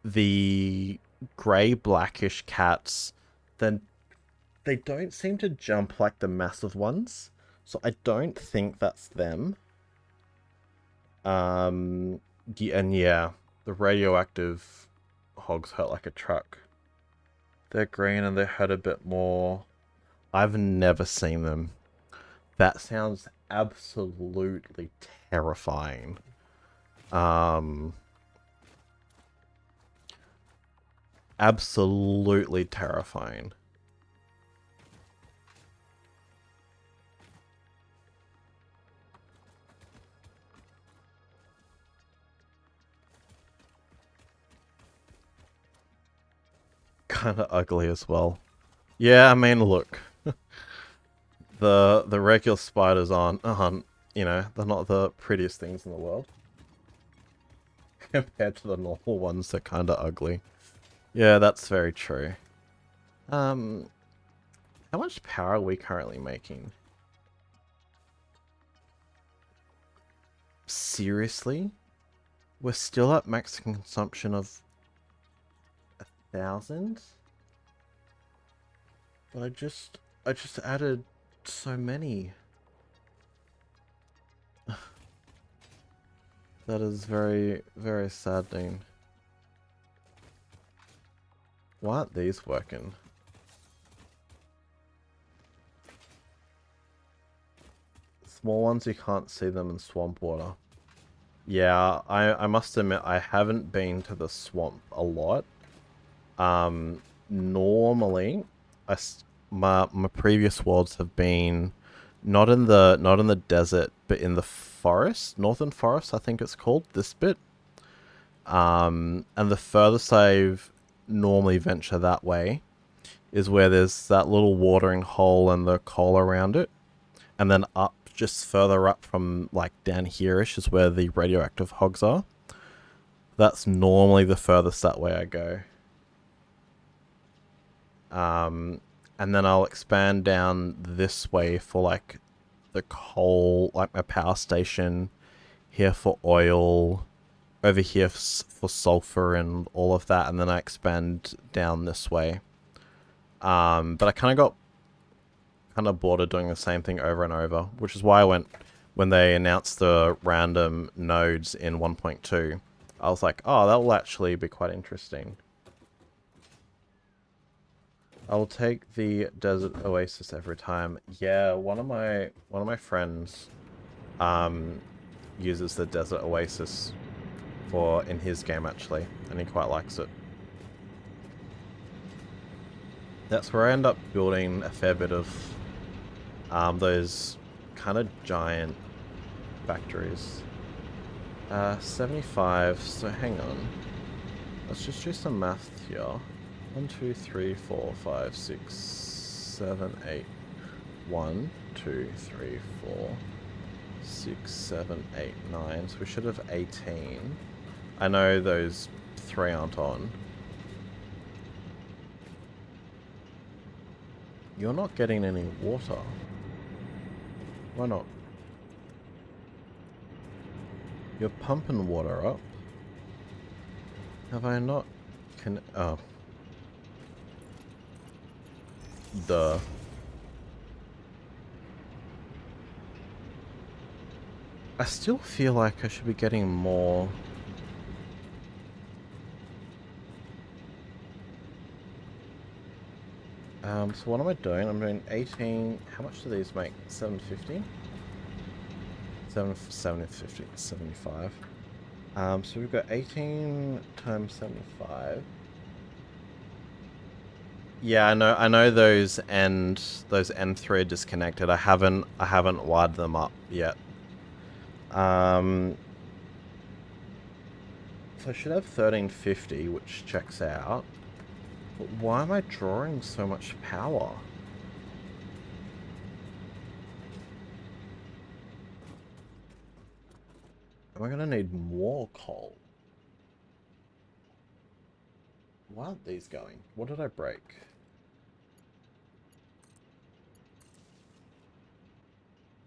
The grey blackish cats, then they don't seem to jump like the massive ones. So I don't think that's them. Yeah, and yeah, the radioactive hogs hurt like a truck. They're green and they hurt a bit more. I've never seen them. That sounds absolutely terrifying. Absolutely terrifying. Kind of ugly as well. Yeah, I mean, look, the regular spiders aren't, you know, they're not the prettiest things in the world compared to the normal ones. They're kind of ugly. Yeah, that's very true. How much power are we currently making? Seriously? We're still at max consumption of 1,000? But I just added so many. That is very, very saddening. Why aren't these working? Small ones, you can't see them in swamp water. Yeah, I must admit, I haven't been to the swamp a lot. Normally, my previous worlds have been not in the desert, but in the forest, northern forest, I think it's called, this bit. And the furthest I've normally venture that way is where there's that little watering hole and the coal around it. And then up, just further up from like down here-ish is where the radioactive hogs are. That's normally the furthest that way I go. And then I'll expand down this way for like the coal, like my power station, here for oil, over here for sulfur and all of that, and then I expand down this way. But I kind of bored of doing the same thing over and over, which is why I went, when they announced the random nodes in 1.2, I was like, oh, that will actually be quite interesting. I will take the desert oasis every time. Yeah, one of my friends uses the desert oasis in his game actually, and he quite likes it. That's where I end up building a fair bit of those kind of giant factories. 75, so hang on. Let's just do some math here. 1, 2, 3, 4, 5, 6, 7, 8. 1, 2, 3, 4, 6, 7, 8, 9. So we should have 18. I know those 3 aren't on. You're not getting any water. Why not? You're pumping water up. Have I not? Oh. Duh. I still feel like I should be getting more. So what am I doing? I'm doing 18. How much do these make? 750? 750, 75. So we've got 18 times 75. Yeah, I know those end 3 are disconnected. I haven't wired them up yet. So I should have 1350, which checks out. But why am I drawing so much power? Am I gonna need more coal? Why aren't these going? What did I break?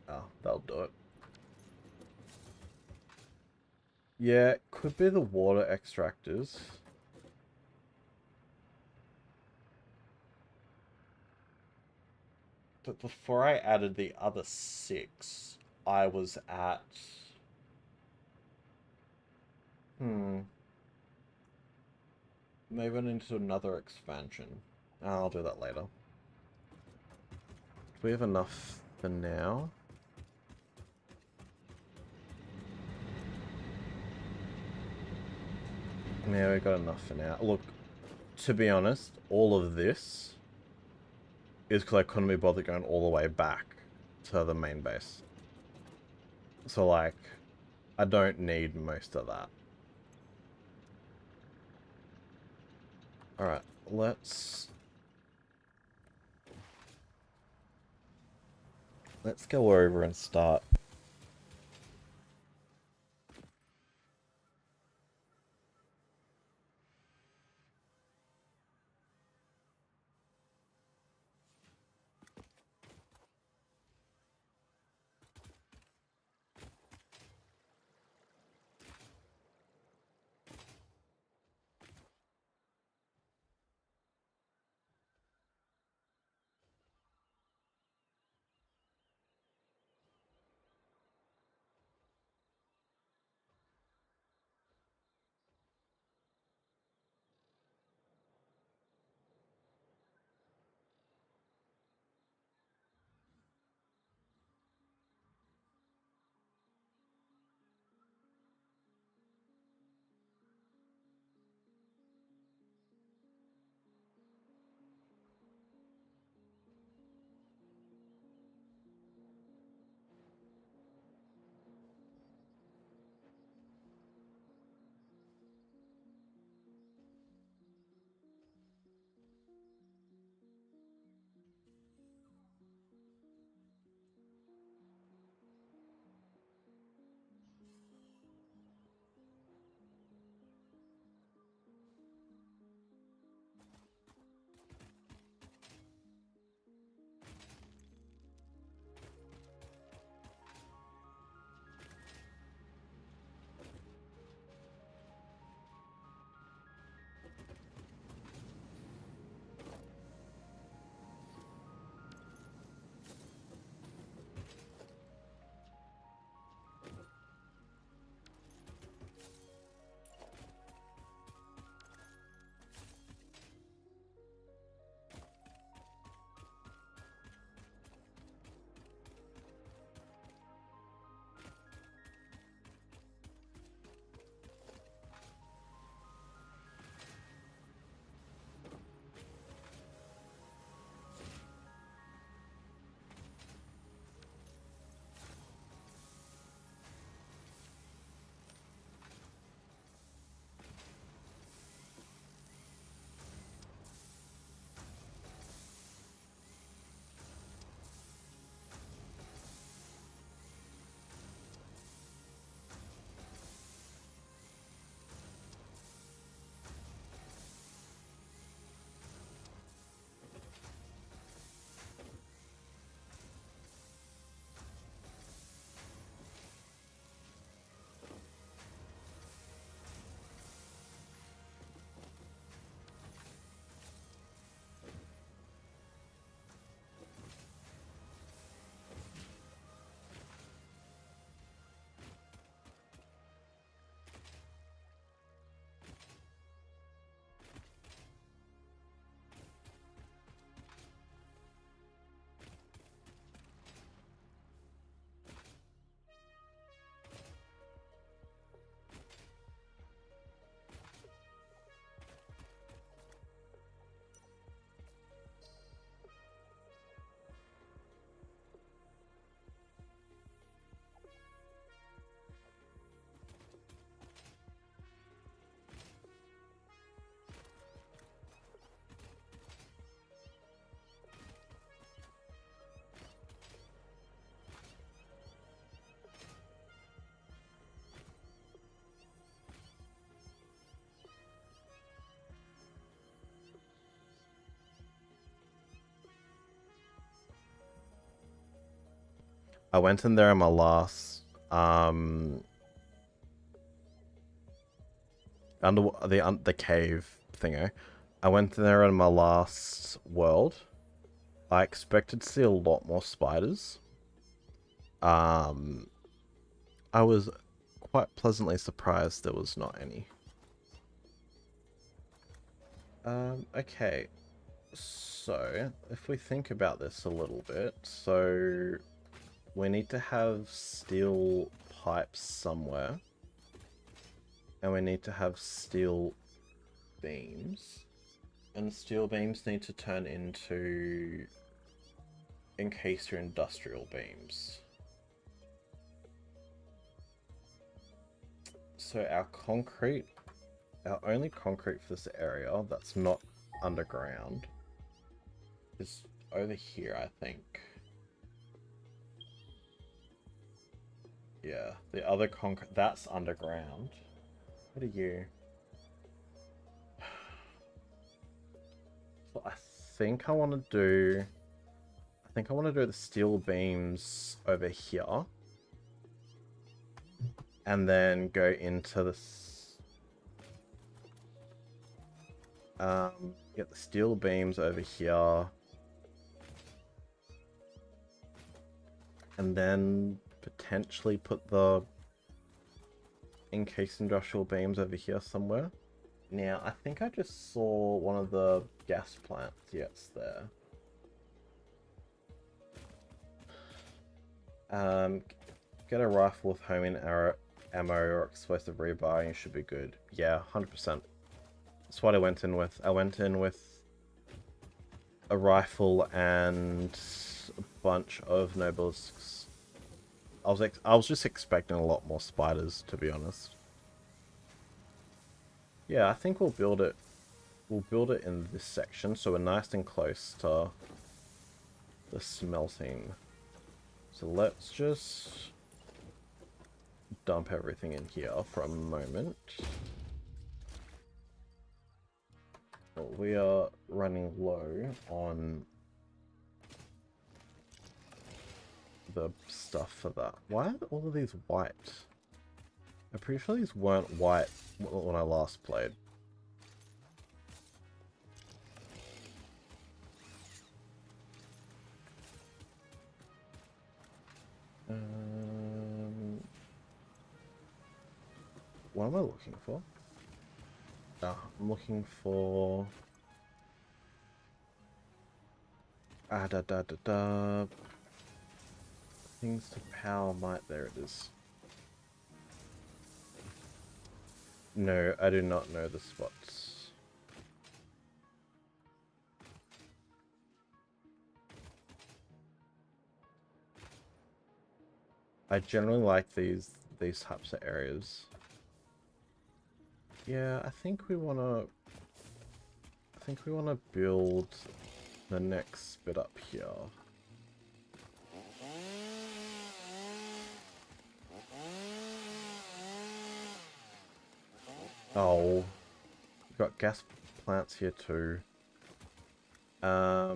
Oh, that'll do it. Yeah, it could be the water extractors. But before I added the other 6, I was at... Maybe I need to do another expansion. I'll do that later. Do we have enough for now? Yeah, we got enough for now. Look, to be honest, all of this is because I couldn't be bothered going all the way back to the main base. So, like, I don't need most of that. Alright, let's go over and start. I went in there in my last under the cave thingo. I went in there in my last world. I expected to see a lot more spiders. I was quite pleasantly surprised there was not any. Okay. So, if we think about this a little bit, so we need to have steel pipes somewhere. And we need to have steel beams. And steel beams need to turn into encase your industrial beams. So our only concrete for this area that's not underground is over here, I think. Yeah, the other concrete, that's underground. What are you? So I think I want to do the steel beams over here. And then go into this. Get the steel beams over here. And then potentially put the encased industrial beams over here somewhere. Now, I think I just saw one of the gas plants. Yeah, it's there. Get a rifle with homing ammo or explosive rebar and you should be good. Yeah, 100%. That's what I went in with. I went in with a rifle and a bunch of nobelisks. I was just expecting a lot more spiders, to be honest. Yeah, I think we'll build it. We'll build it in this section, so we're nice and close to the smelting. So let's just dump everything in here for a moment. We are running low on the stuff for that. Why are all of these white? I'm pretty sure these weren't white when I last played. What am I looking for? Oh, I'm looking for... Things to power my... There it is. No, I do not know the spots. I generally like these types of areas. Yeah, I think we wanna build the next bit up here. Oh, we've got gas plants here too. I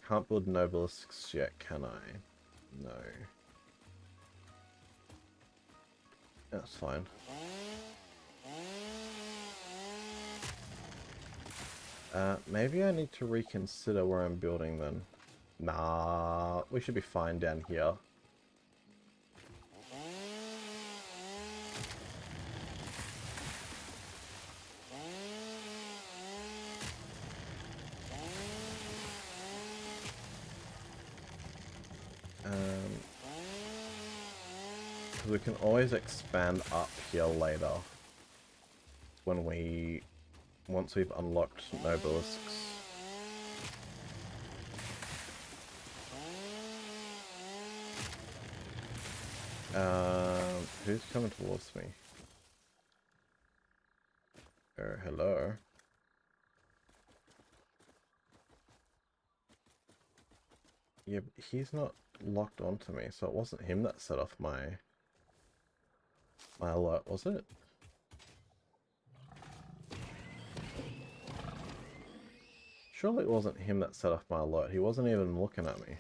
can't build nobelisks yet, can I? No. That's fine. Maybe I need to reconsider where I'm building then. Nah, we should be fine down here. We can always expand up here later when once we've unlocked nobelisks. Who's coming towards me? Oh, hello. Yeah, but he's not locked onto me, so it wasn't him that set off my alert, was it? Surely it wasn't him that set off my alert. He wasn't even looking at me.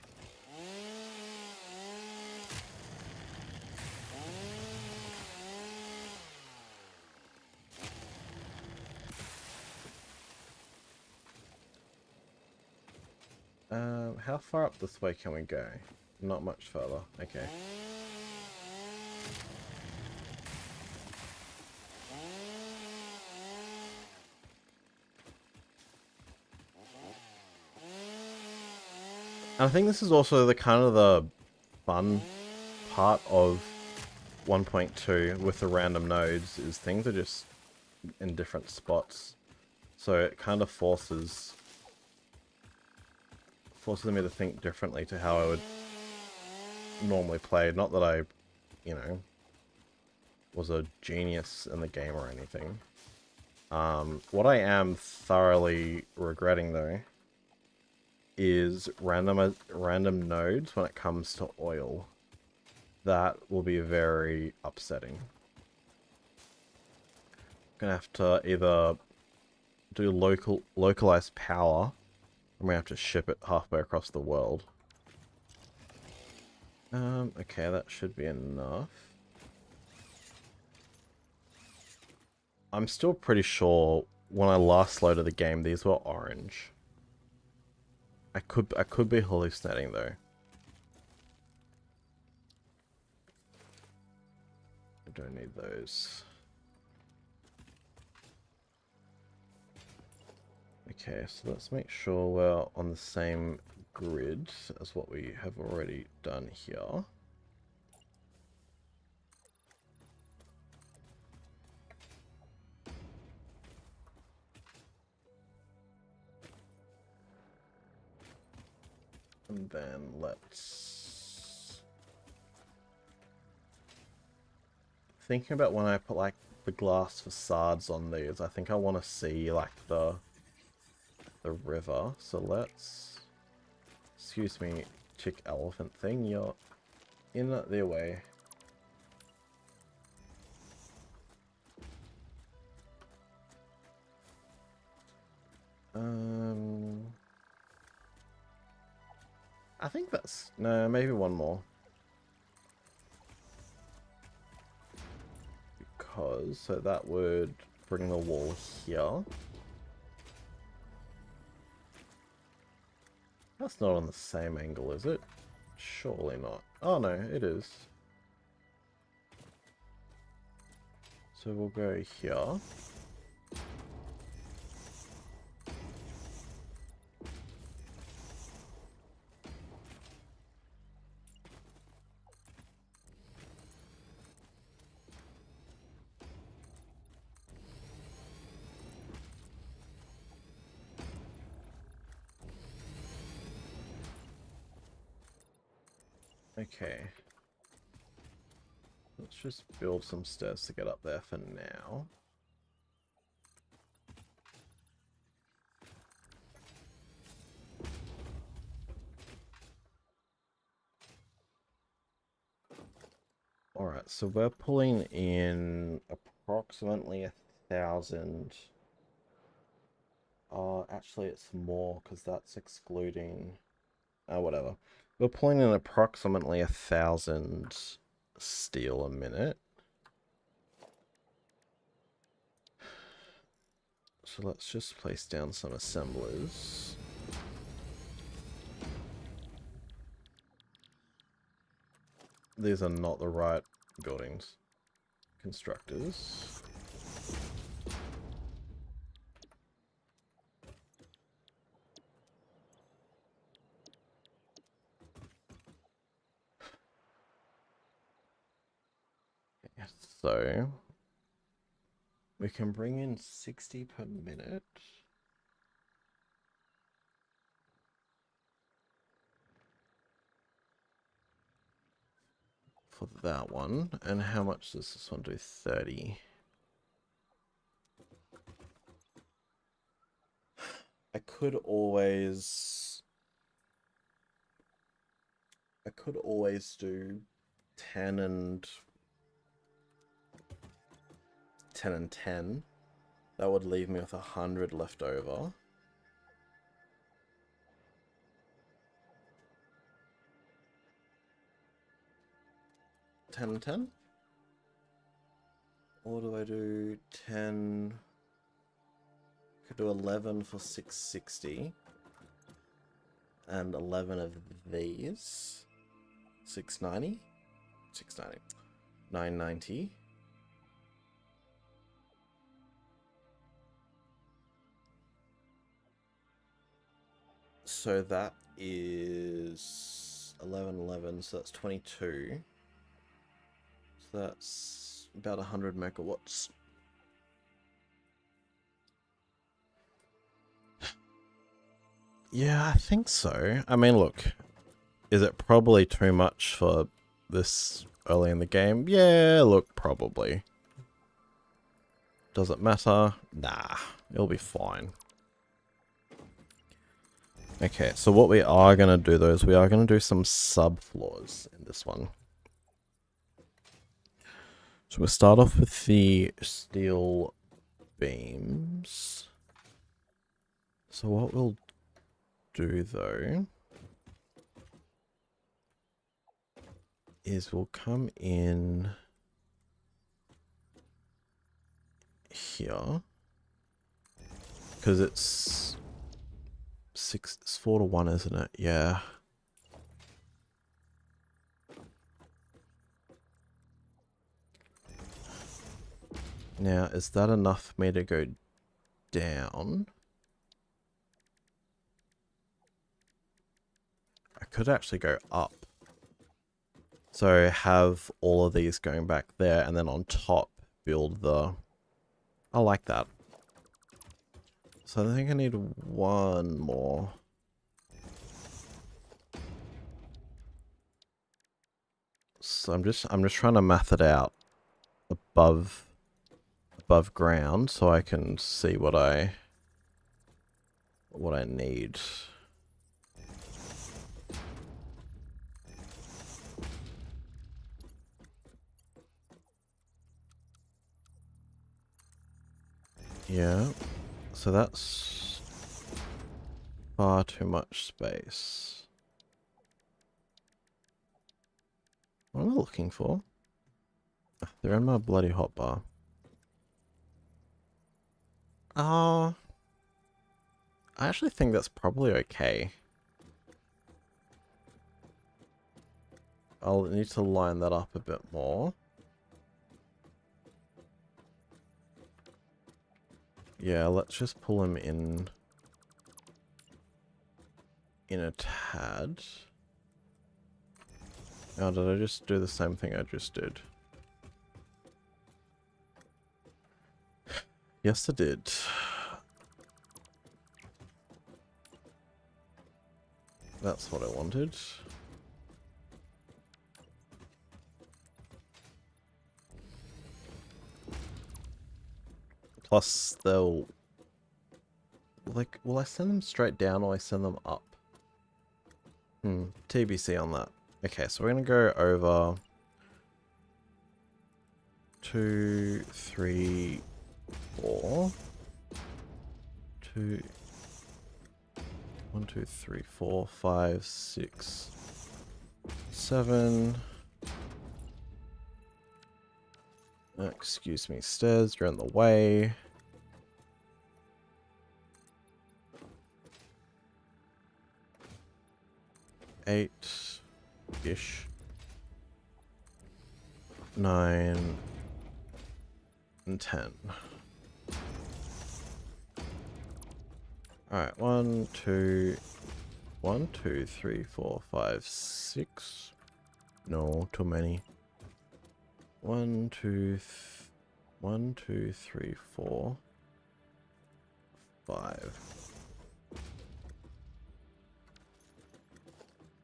How far up this way can we go? Not much further. Okay. And I think this is also the kind of the fun part of 1.2 with the random nodes is things are just in different spots. So it kind of forces me to think differently to how I would normally play. Not that I, you know, was a genius in the game or anything. What I am thoroughly regretting though is random nodes when it comes to oil. That will be very upsetting. Gonna have to either do localized power, I'm gonna have to ship it halfway across the world. Okay, that should be enough. I'm still pretty sure when I last loaded the game, these were orange. I could be hallucinating though. I don't need those. Okay, so let's make sure we're on the same grid as what we have already done here. And then let's... Thinking about when I put like the glass facades on these, I think I want to see like the river. So let's... Excuse me, chick elephant thing, you're in their way. I think that's... No, maybe one more. Because, so that would bring the wall here. That's not on the same angle, is it? Surely not. Oh no, it is. So we'll go here. Okay. Let's just build some stairs to get up there for now. Alright, so we're pulling in approximately 1,000. Actually it's more because that's excluding... whatever. We're pulling in approximately 1,000 steel a minute. So let's just place down some assemblers. These are not the right buildings. Constructors. So we can bring in 60 per minute. For that one. And how much does this one do? 30. I could always do 10 and 10. That would leave me with 100 left over. $10. Or do I do 10? Could do 11 for 660. And 11 of these. 690? 690. 990. So that is 11, so that's 22. So that's about 100 megawatts. Yeah, I think so. I mean, look, is it probably too much for this early in the game? Yeah, look, probably. Does it matter? Nah, it'll be fine. Okay, so what we are going to do though is we are going to do some subfloors in this one. So we'll start off with the steel beams. So what we'll do though is we'll come in here because it's 4 to 1, isn't it? Yeah. Now, is that enough for me to go down? I could actually go up. So have all of these going back there, and then on top build the... I like that. So I think I need one more. So I'm just trying to math it out above ground so I can see what I need. Yeah. So that's far too much space. What am I looking for? They're in my bloody hotbar. I actually think that's probably okay. I'll need to line that up a bit more. Yeah, let's just pull him in a tad. Oh, did I just do the same thing I just did? Yes, I did. That's what I wanted. Plus, they'll... Like, will I send them straight down or I send them up? TBC on that. Okay, so we're gonna go over 2, 3, 4. 1, 2, 3, 4, 5, 6, 7. Excuse me, stairs, you're in the way. Eight-ish. 9 and 10. Alright, 1, 2, 3, 4, 5, 6. No, too many. 1, 2, 3, 4, 5.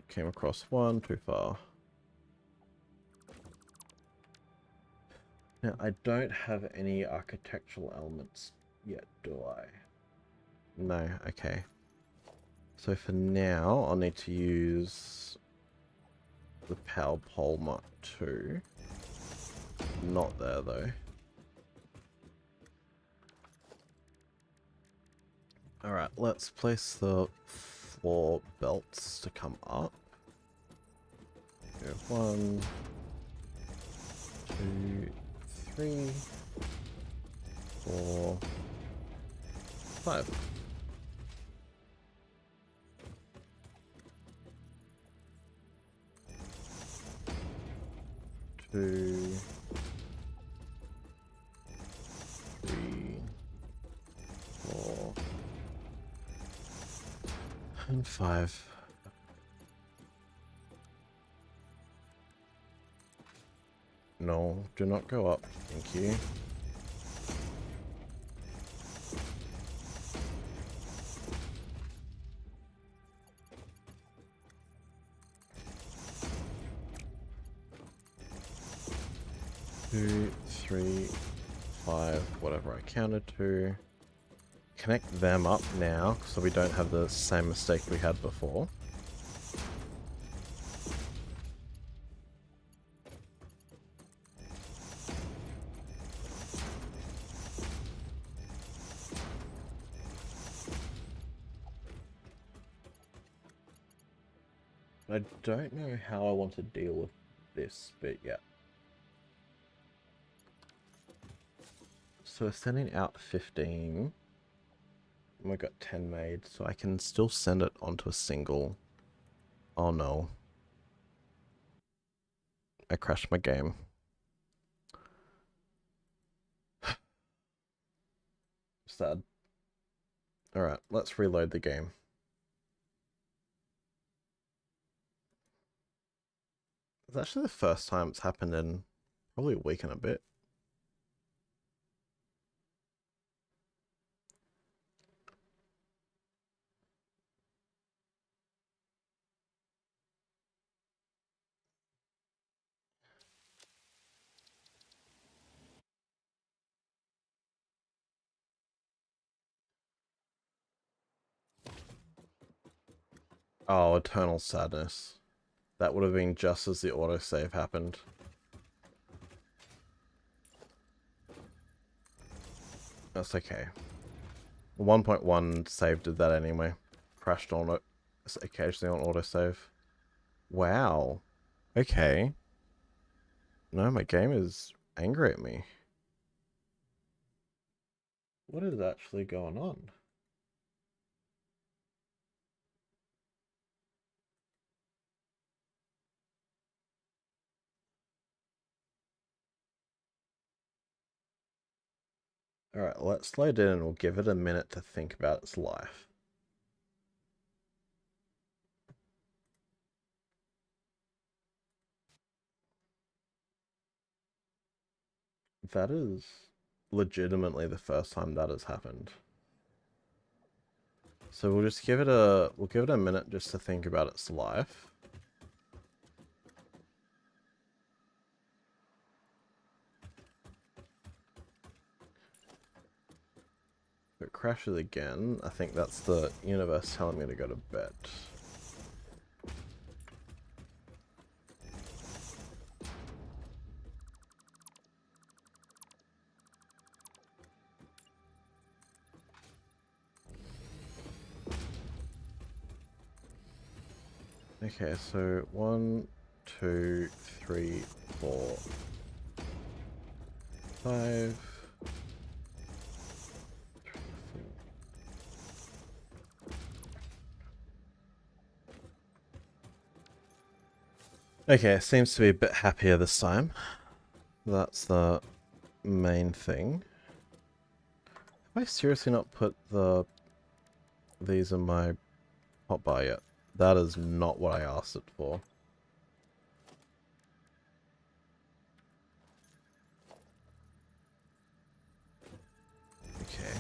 Came across one too far. Now, I don't have any architectural elements yet, do I? No, okay. So for now, I'll need to use the power pole Mark 2. Not there, though. Alright, let's place the floor belts to come up. Go 1, 2, 3, 4, 5. Two, 3, 4, and 5. No, do not go up. Thank you. 2, 3, 5, whatever I counted to. Connect them up now so we don't have the same mistake we had before. I don't know how I want to deal with this bit yet. So we're sending out 15. And we got 10 made, so I can still send it onto a single. Oh no. I crashed my game. Sad. Alright, let's reload the game. It's actually the first time it's happened in probably a week and a bit. Oh, Eternal Sadness. That would have been just as the autosave happened. That's okay. 1.1 save did that anyway. Crashed on it occasionally on autosave. Wow. Okay. No, my game is angry at me. What is actually going on? Alright, let's load in and we'll give it a minute to think about its life. That is legitimately the first time that has happened. So we'll just give it a minute just to think about its life. If it crashes again, I think that's the universe telling me to go to bed. Okay, so 1, 2, 3, 4, 5. Okay, seems to be a bit happier this time. That's the main thing. Have I seriously not put these in my hotbar yet? That is not what I asked it for. Okay.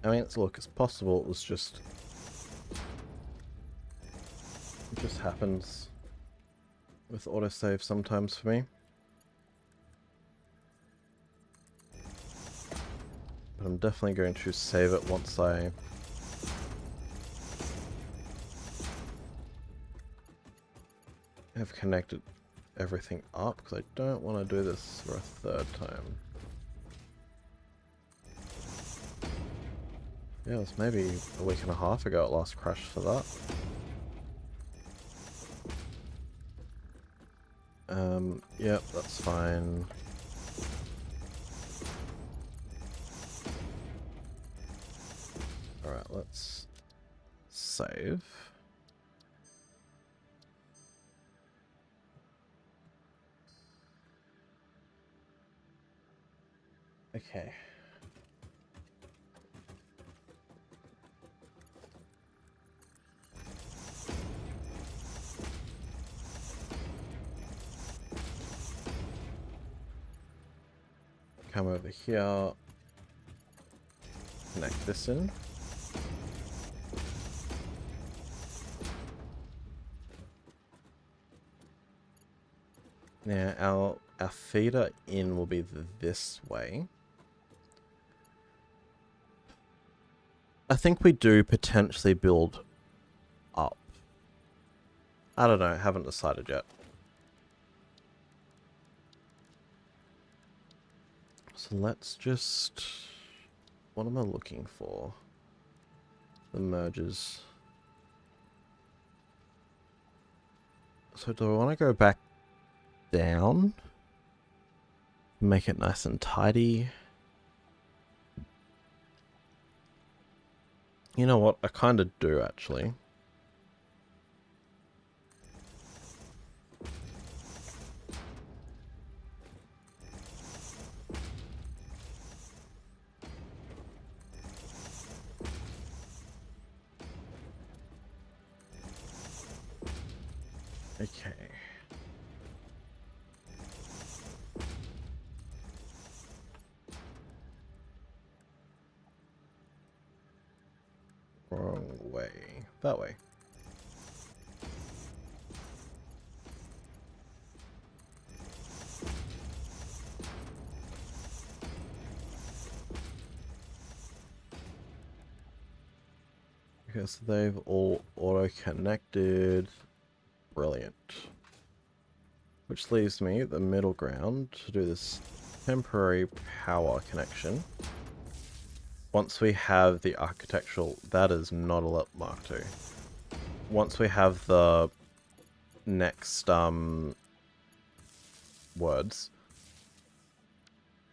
I mean, look, it's possible it was just... It just happens with autosave sometimes for me. But I'm definitely going to save it once I... have connected everything up, because I don't want to do this for a third time. Yeah, it was maybe a week and a half ago it last crashed for that. Yep, that's fine. Alright, let's save. Okay. Come over here. Connect this in. Yeah, our feeder in will be this way. I think we do potentially build up. I don't know, haven't decided yet. So let's just... What am I looking for? The merges. So do I want to go back down? Make it nice and tidy. You know what? I kind of do, actually. Okay. Wrong way. That way. Okay, so they've all auto-connected. Brilliant. Which leaves me the middle ground to do this temporary power connection. Once we have the architectural... That is not a Mark II. Once we have the next words.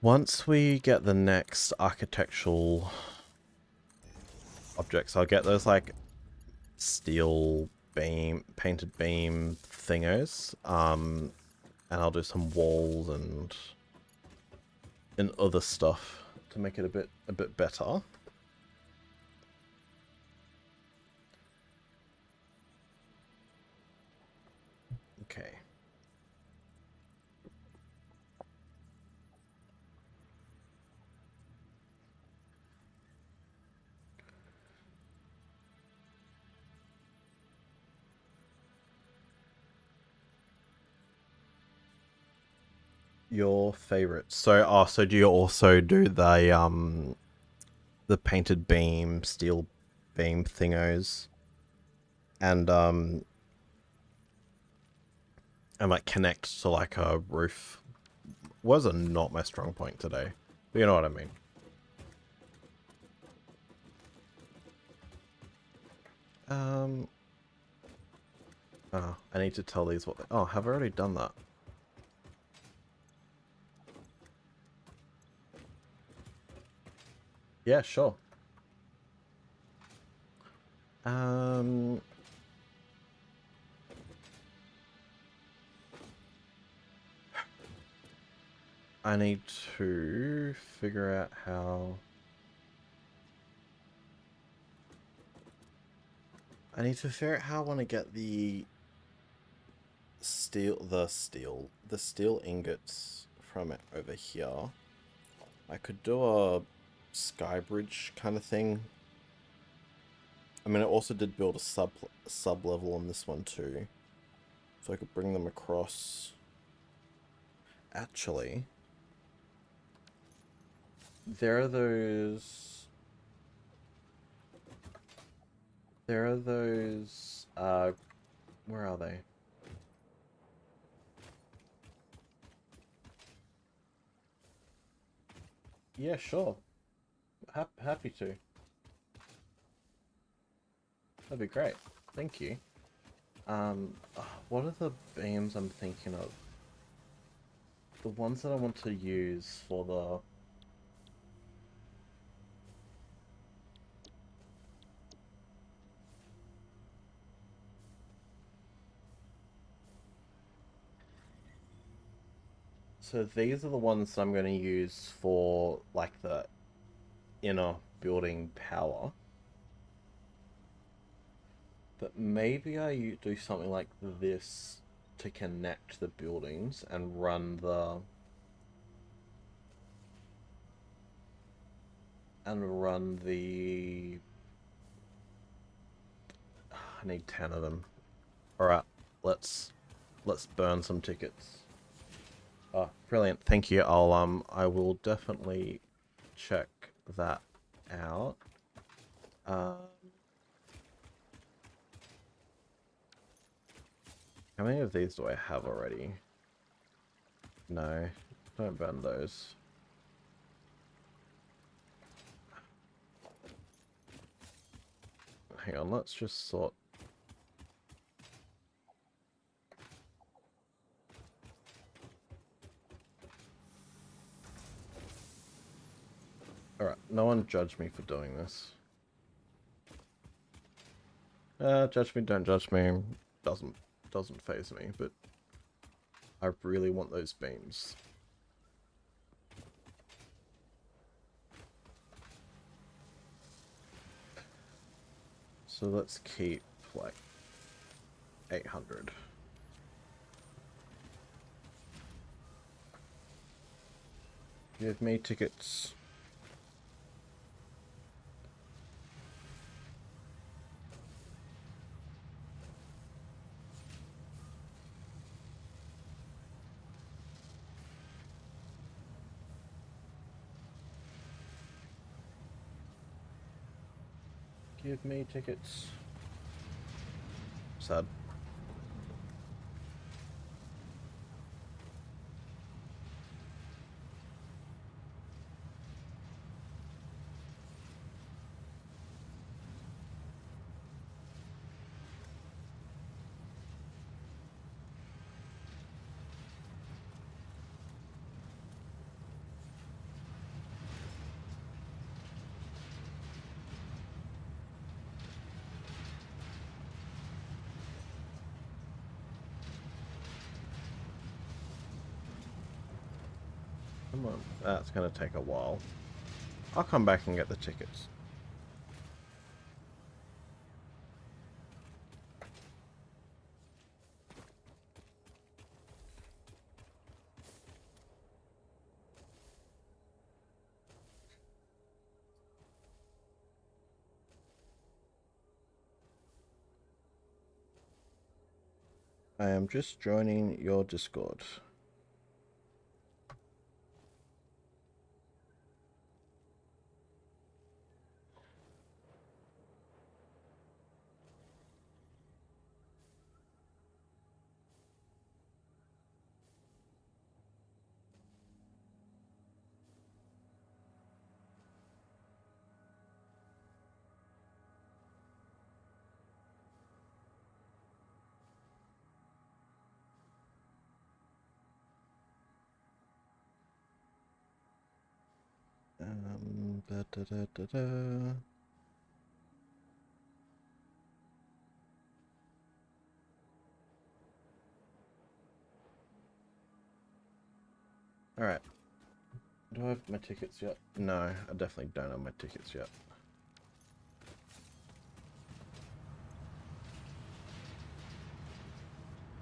Once we get the next architectural objects, I'll get those like steel beam, painted beam thingers, and I'll do some walls and other stuff to make it a bit better. Okay. Your favorite. So, so do you also do the painted beam, steel beam thingos, and like connect to like a roof? Was not my strong point today, but you know what I mean. Oh, I need to tell these what they... Oh, have I already done that? Yeah, sure. I need to figure out how... I need to figure out how I want to get the steel ingots from it over here. I could do a sky bridge kind of thing. I mean, I also did build a sub level on this one too, so I could bring them across. Actually, there are those. There are those. Where are they? Yeah, sure. Happy to. That'd be great. Thank you. What are the beams I'm thinking of? The ones that I want to use for the... So these are the ones that I'm going to use for, like, the inner building power. But maybe I do something like this to connect the buildings and run the... I need 10 of them. Alright, let's burn some tickets. Oh, brilliant. Thank you. I will definitely check that out. Um, how many of these do I have already? No, don't burn those. Hang on, let's just sort. Alright, no one judge me for doing this. Judge me, don't judge me. Doesn't faze me, but I really want those beams. So let's keep like 800. Give me tickets. Give me tickets. Sad. Come on, that's gonna take a while. I'll come back and get the tickets. I am just joining your Discord. Da, da, da, da, da. Alright. Do I have my tickets yet? No, I definitely don't have my tickets yet.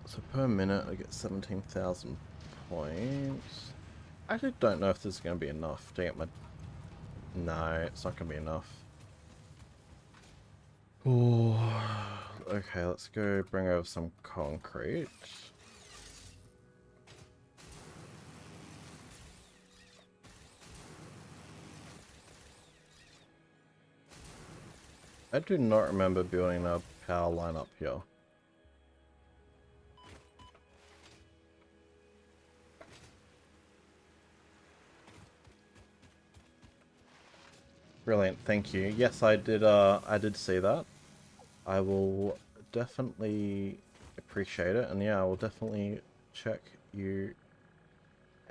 So per minute I get 17,000 points. I actually don't know if this is going to be enough to get my... No, it's not going to be enough. Oh, okay, let's go bring over some concrete. I do not remember building a power line up here. Brilliant, thank you. Yes, I did see that. I will definitely appreciate it, and yeah, I will definitely check you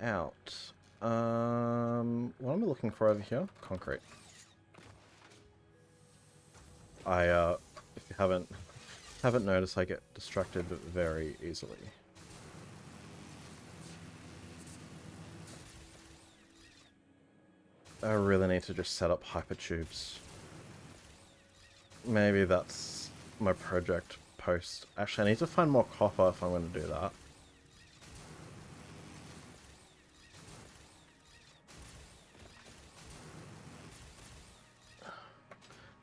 out. What am I looking for over here? Concrete. If you haven't noticed, I get distracted very easily. I really need to just set up hypertubes. Maybe that's my project post. Actually, I need to find more copper if I'm going to do that.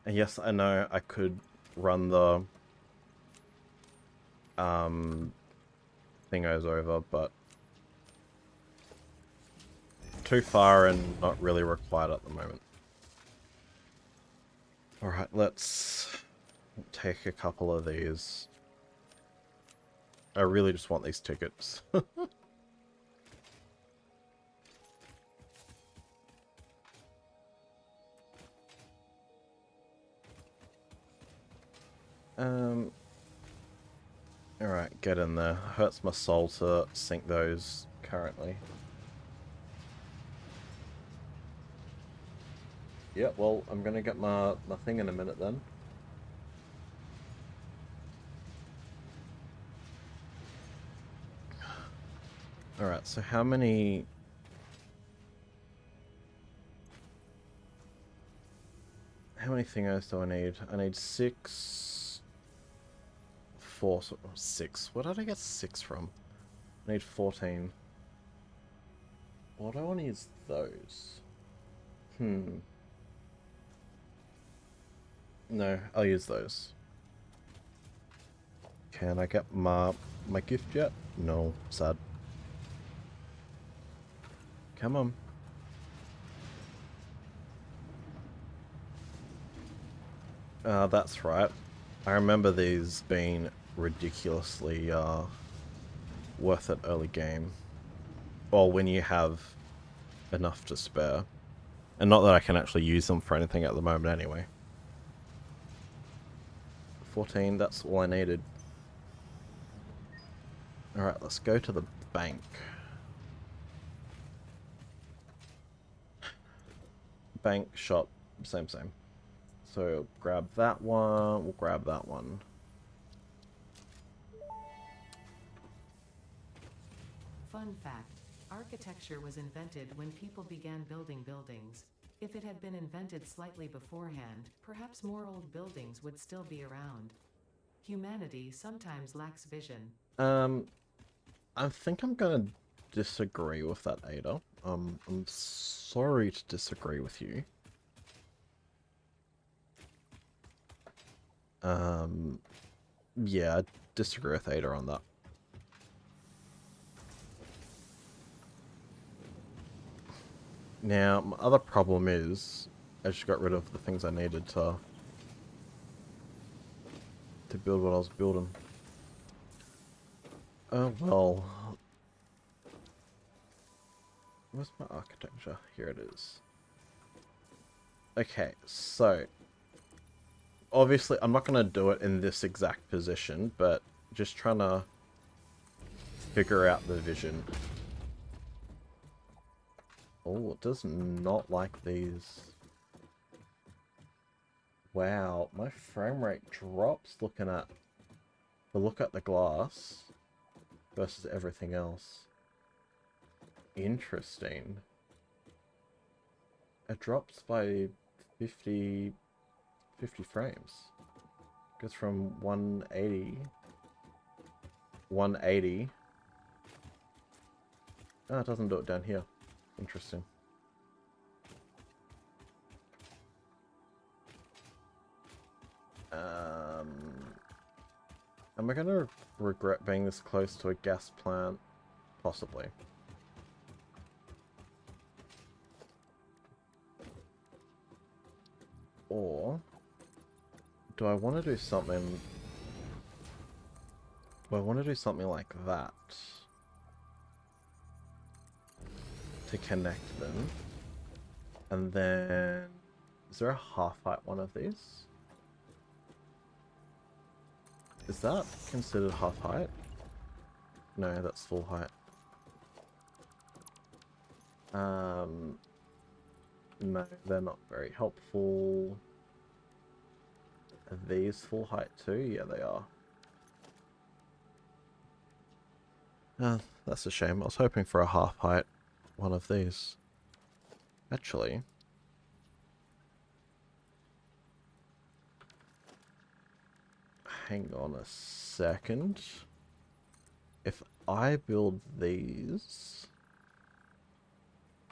And yes, I know I could run the thingos over, but too far and not really required at the moment. Alright, let's take a couple of these. I really just want these tickets. Alright, get in there. Hurts my soul to sink those currently. Yeah, well, I'm gonna get my thing in a minute then. Alright, so how many... How many thingos do I need? I need 6... 4... 6. Where did I get 6 from? I need 14. What do I want to use those? No, I'll use those. Can I get my gift yet? No, sad. Come on. That's right. I remember these being ridiculously worth it early game. Or when you have enough to spare. And not that I can actually use them for anything at the moment anyway. 14, that's all I needed. Alright, let's go to the bank. Bank, shop, same. So grab that one, we'll grab that one. Fun fact, architecture was invented when people began building buildings. If it had been invented slightly beforehand, perhaps more old buildings would still be around. Humanity sometimes lacks vision. I think I'm gonna disagree with that, Ada. I'm sorry to disagree with you. Yeah, I disagree with Ada on that. Now, my other problem is, I just got rid of the things I needed to build what I was building. Oh, well. Where's my architecture? Here it is. Okay, so... Obviously, I'm not going to do it in this exact position, but just trying to figure out the vision. Oh, it does not like these. Wow, my frame rate drops looking at the glass versus everything else. Interesting. It drops by 50 frames. Goes from 180. Oh, it doesn't do it down here. Interesting. Am I gonna regret being this close to a gas plant? Possibly. Or do I want to do something? Do I want to do something like that to connect them? And then, is there a half-height one of these? Is that considered half-height? No, that's full height. No, they're not very helpful. Are these full height too? Yeah, they are. That's a shame. I was hoping for a half height one of these. Actually, hang on a second. If I build these...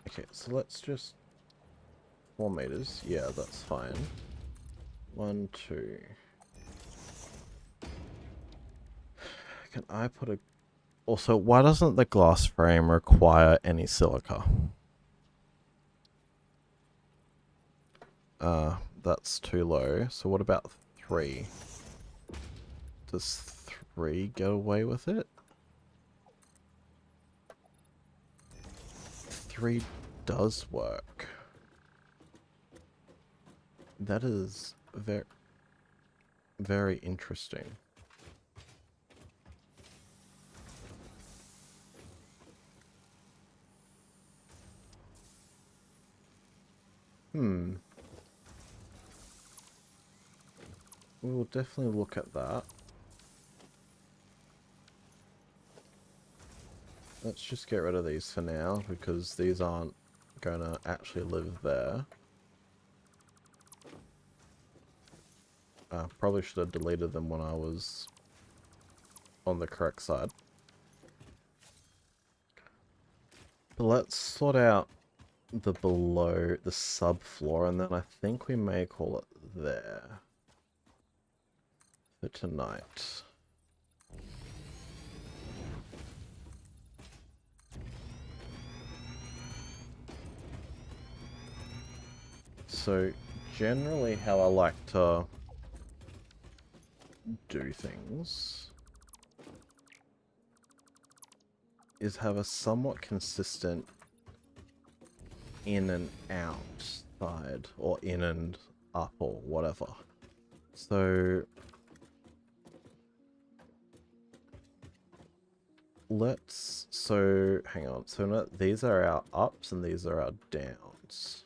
Okay, so let's just... 4 meters. Yeah, that's fine. 1, 2. Can I put a... Also, why doesn't the glass frame require any silica? That's too low. So what about 3? Does 3 get away with it? 3 does work. That is very, very interesting. We will definitely look at that. Let's just get rid of these for now, because these aren't going to actually live there. Probably should have deleted them when I was on the correct side. But let's sort out the subfloor, and then I think we may call it there for tonight. So generally how I like to do things is have a somewhat consistent in and out side, or in and up, or whatever. So hang on, so no, these are our ups and these are our downs.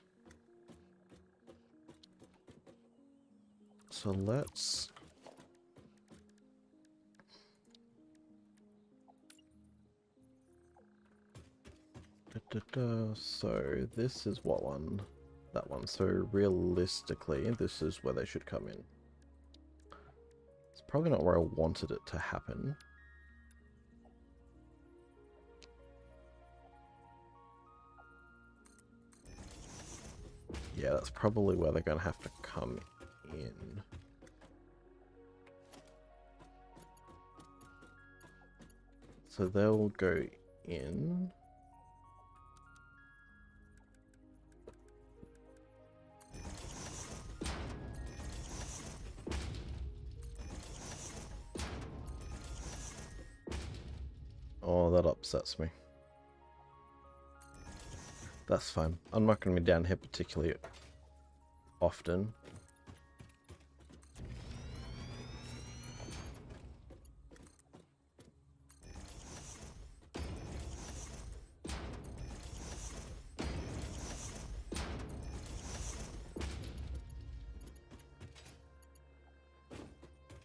So let's so this is what one? That one. So realistically, this is where they should come in. It's probably not where I wanted it to happen. Yeah, that's probably where they're going to have to come in. So they'll go in. Oh, that upsets me. That's fine. I'm not going to be down here particularly often.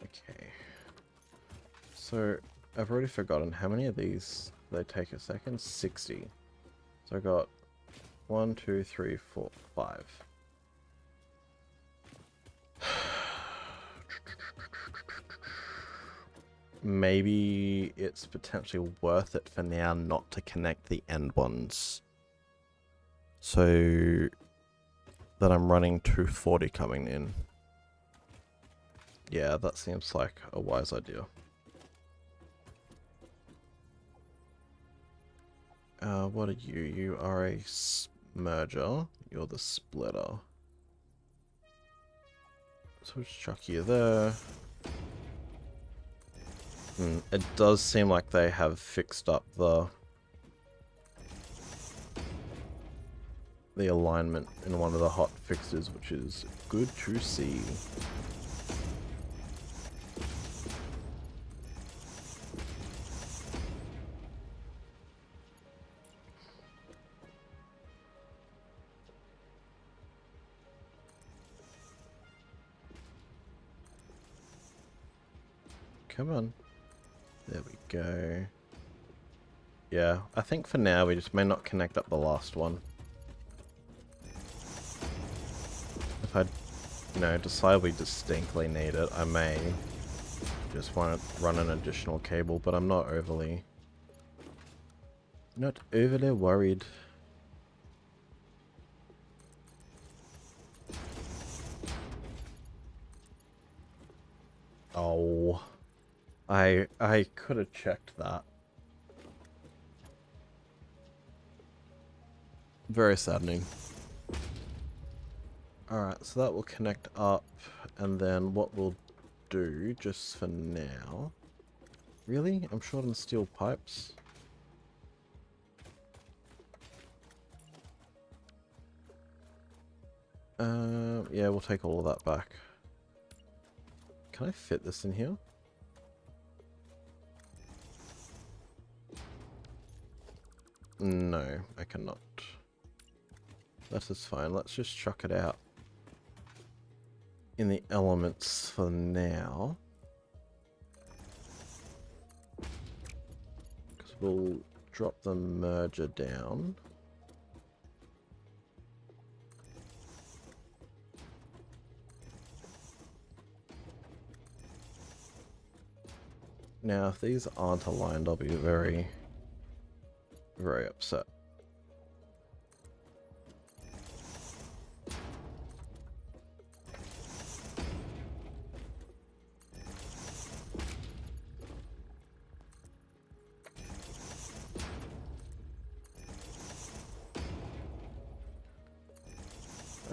Okay. So, I've already forgotten how many of these they take a second. 60. So I got 1, 2, 3, 4, 5. Maybe it's potentially worth it for now not to connect the end ones. So that I'm running 240 coming in. Yeah, that seems like a wise idea. What are you? You are a merger. You're the splitter. So we'll just chuck you there. It does seem like they have fixed up the alignment in one of the hot fixes, which is good to see. Come on. There we go. Yeah, I think for now we just may not connect up the last one. If I, decide we distinctly need it, I may just want to run an additional cable, but I'm not overly worried. Oh. I could have checked that. Very saddening. Alright, so that will connect up, and then what we'll do, just for now... Really? I'm short on steel pipes? Yeah, we'll take all of that back. Can I fit this in here? No, I cannot. That is fine. Let's just chuck it out in the elements for now. Because we'll drop the merger down. Now, if these aren't aligned, I'll be very, very upset.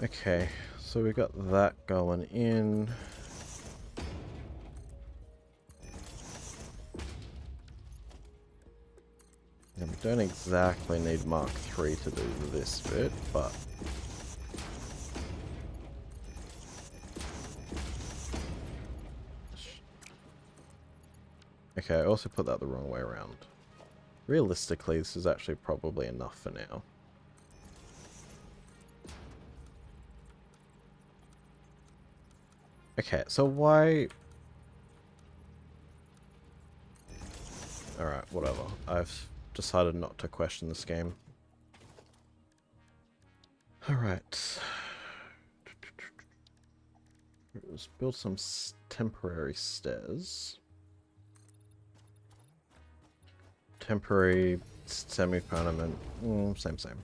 Okay, so we got that going in. And we don't exactly need Mark III to do this bit, but... Okay, I also put that the wrong way around. Realistically, this is actually probably enough for now. Okay, so why... Alright, whatever. I've decided not to question this game. Alright. Let's build some temporary stairs. Temporary, semi-permanent, same.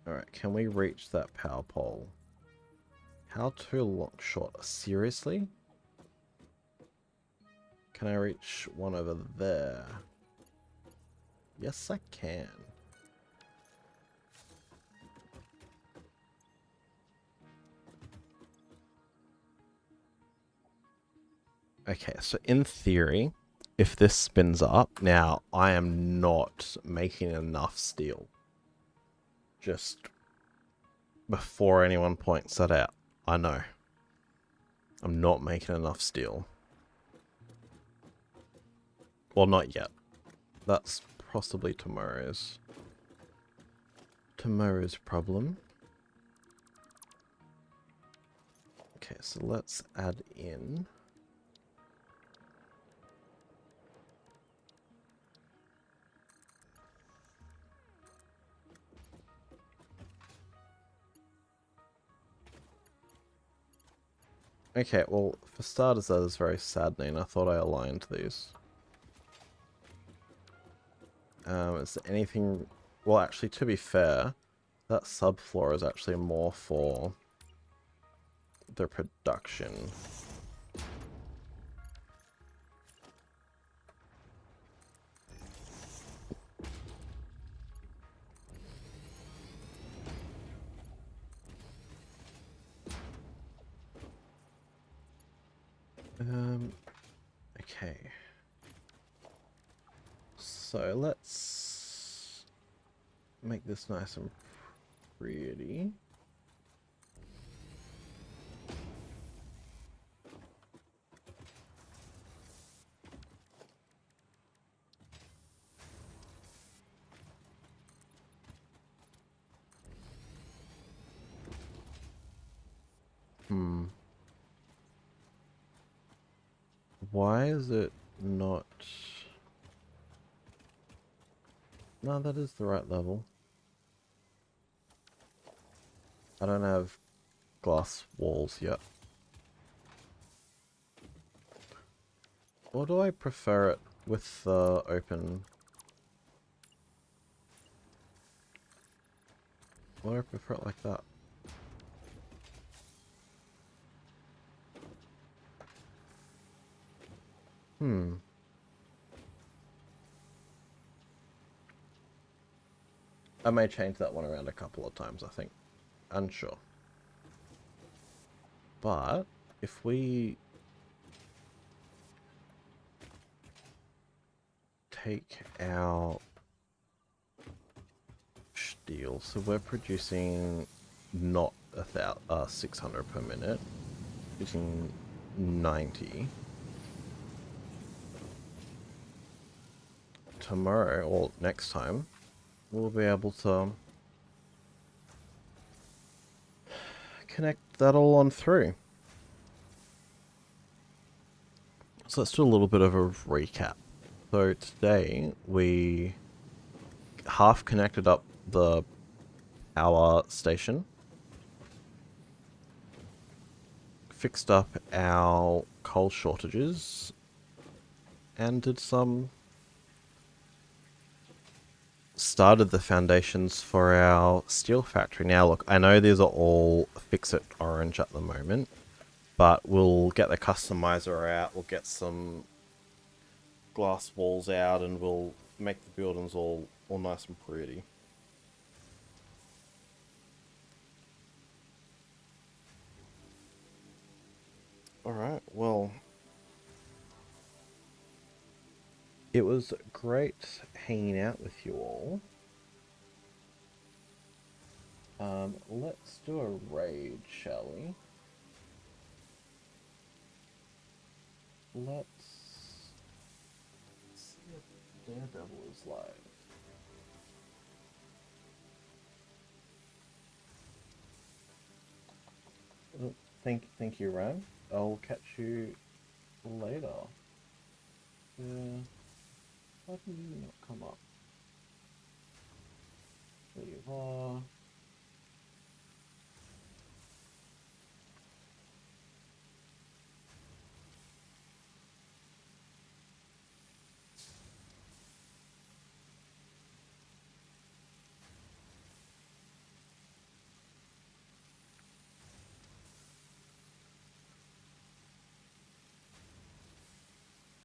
Alright, can we reach that power pole? How too long short? Seriously? Can I reach one over there? Yes, I can. Okay, so in theory, if this spins up, now I am not making enough steel. Just before anyone points that out, I know. I'm not making enough steel. Well, not yet. That's possibly tomorrow's problem. Okay, so let's add in... Okay, well, for starters, that is very saddening. I thought I aligned these. Is there anything... Well, actually, to be fair, that subfloor is actually more for the production. Okay. So let's make this nice and pretty. Why is it not... No, that is the right level. I don't have glass walls yet. Or do I prefer it with the open... Or do I prefer it like that? I may change that one around a couple of times, I think. Unsure. But if we take our steel, so we're producing not 600 per minute, using 90. Tomorrow, or next time, we'll be able to connect that all on through. So let's do a little bit of a recap. So today we half connected up the power station, fixed up our coal shortages, and did started the foundations for our steel factory. Now look, I know these are all fix-it orange at the moment, but we'll get the customizer out, we'll get some glass walls out, and we'll make the buildings all nice and pretty. Alright, well, it was great hanging out with you all. Let's do a raid, shall we? Let's see if Daredevil is live. Thank you, Ram. I'll catch you later. Yeah. Why did you not come up? There you are.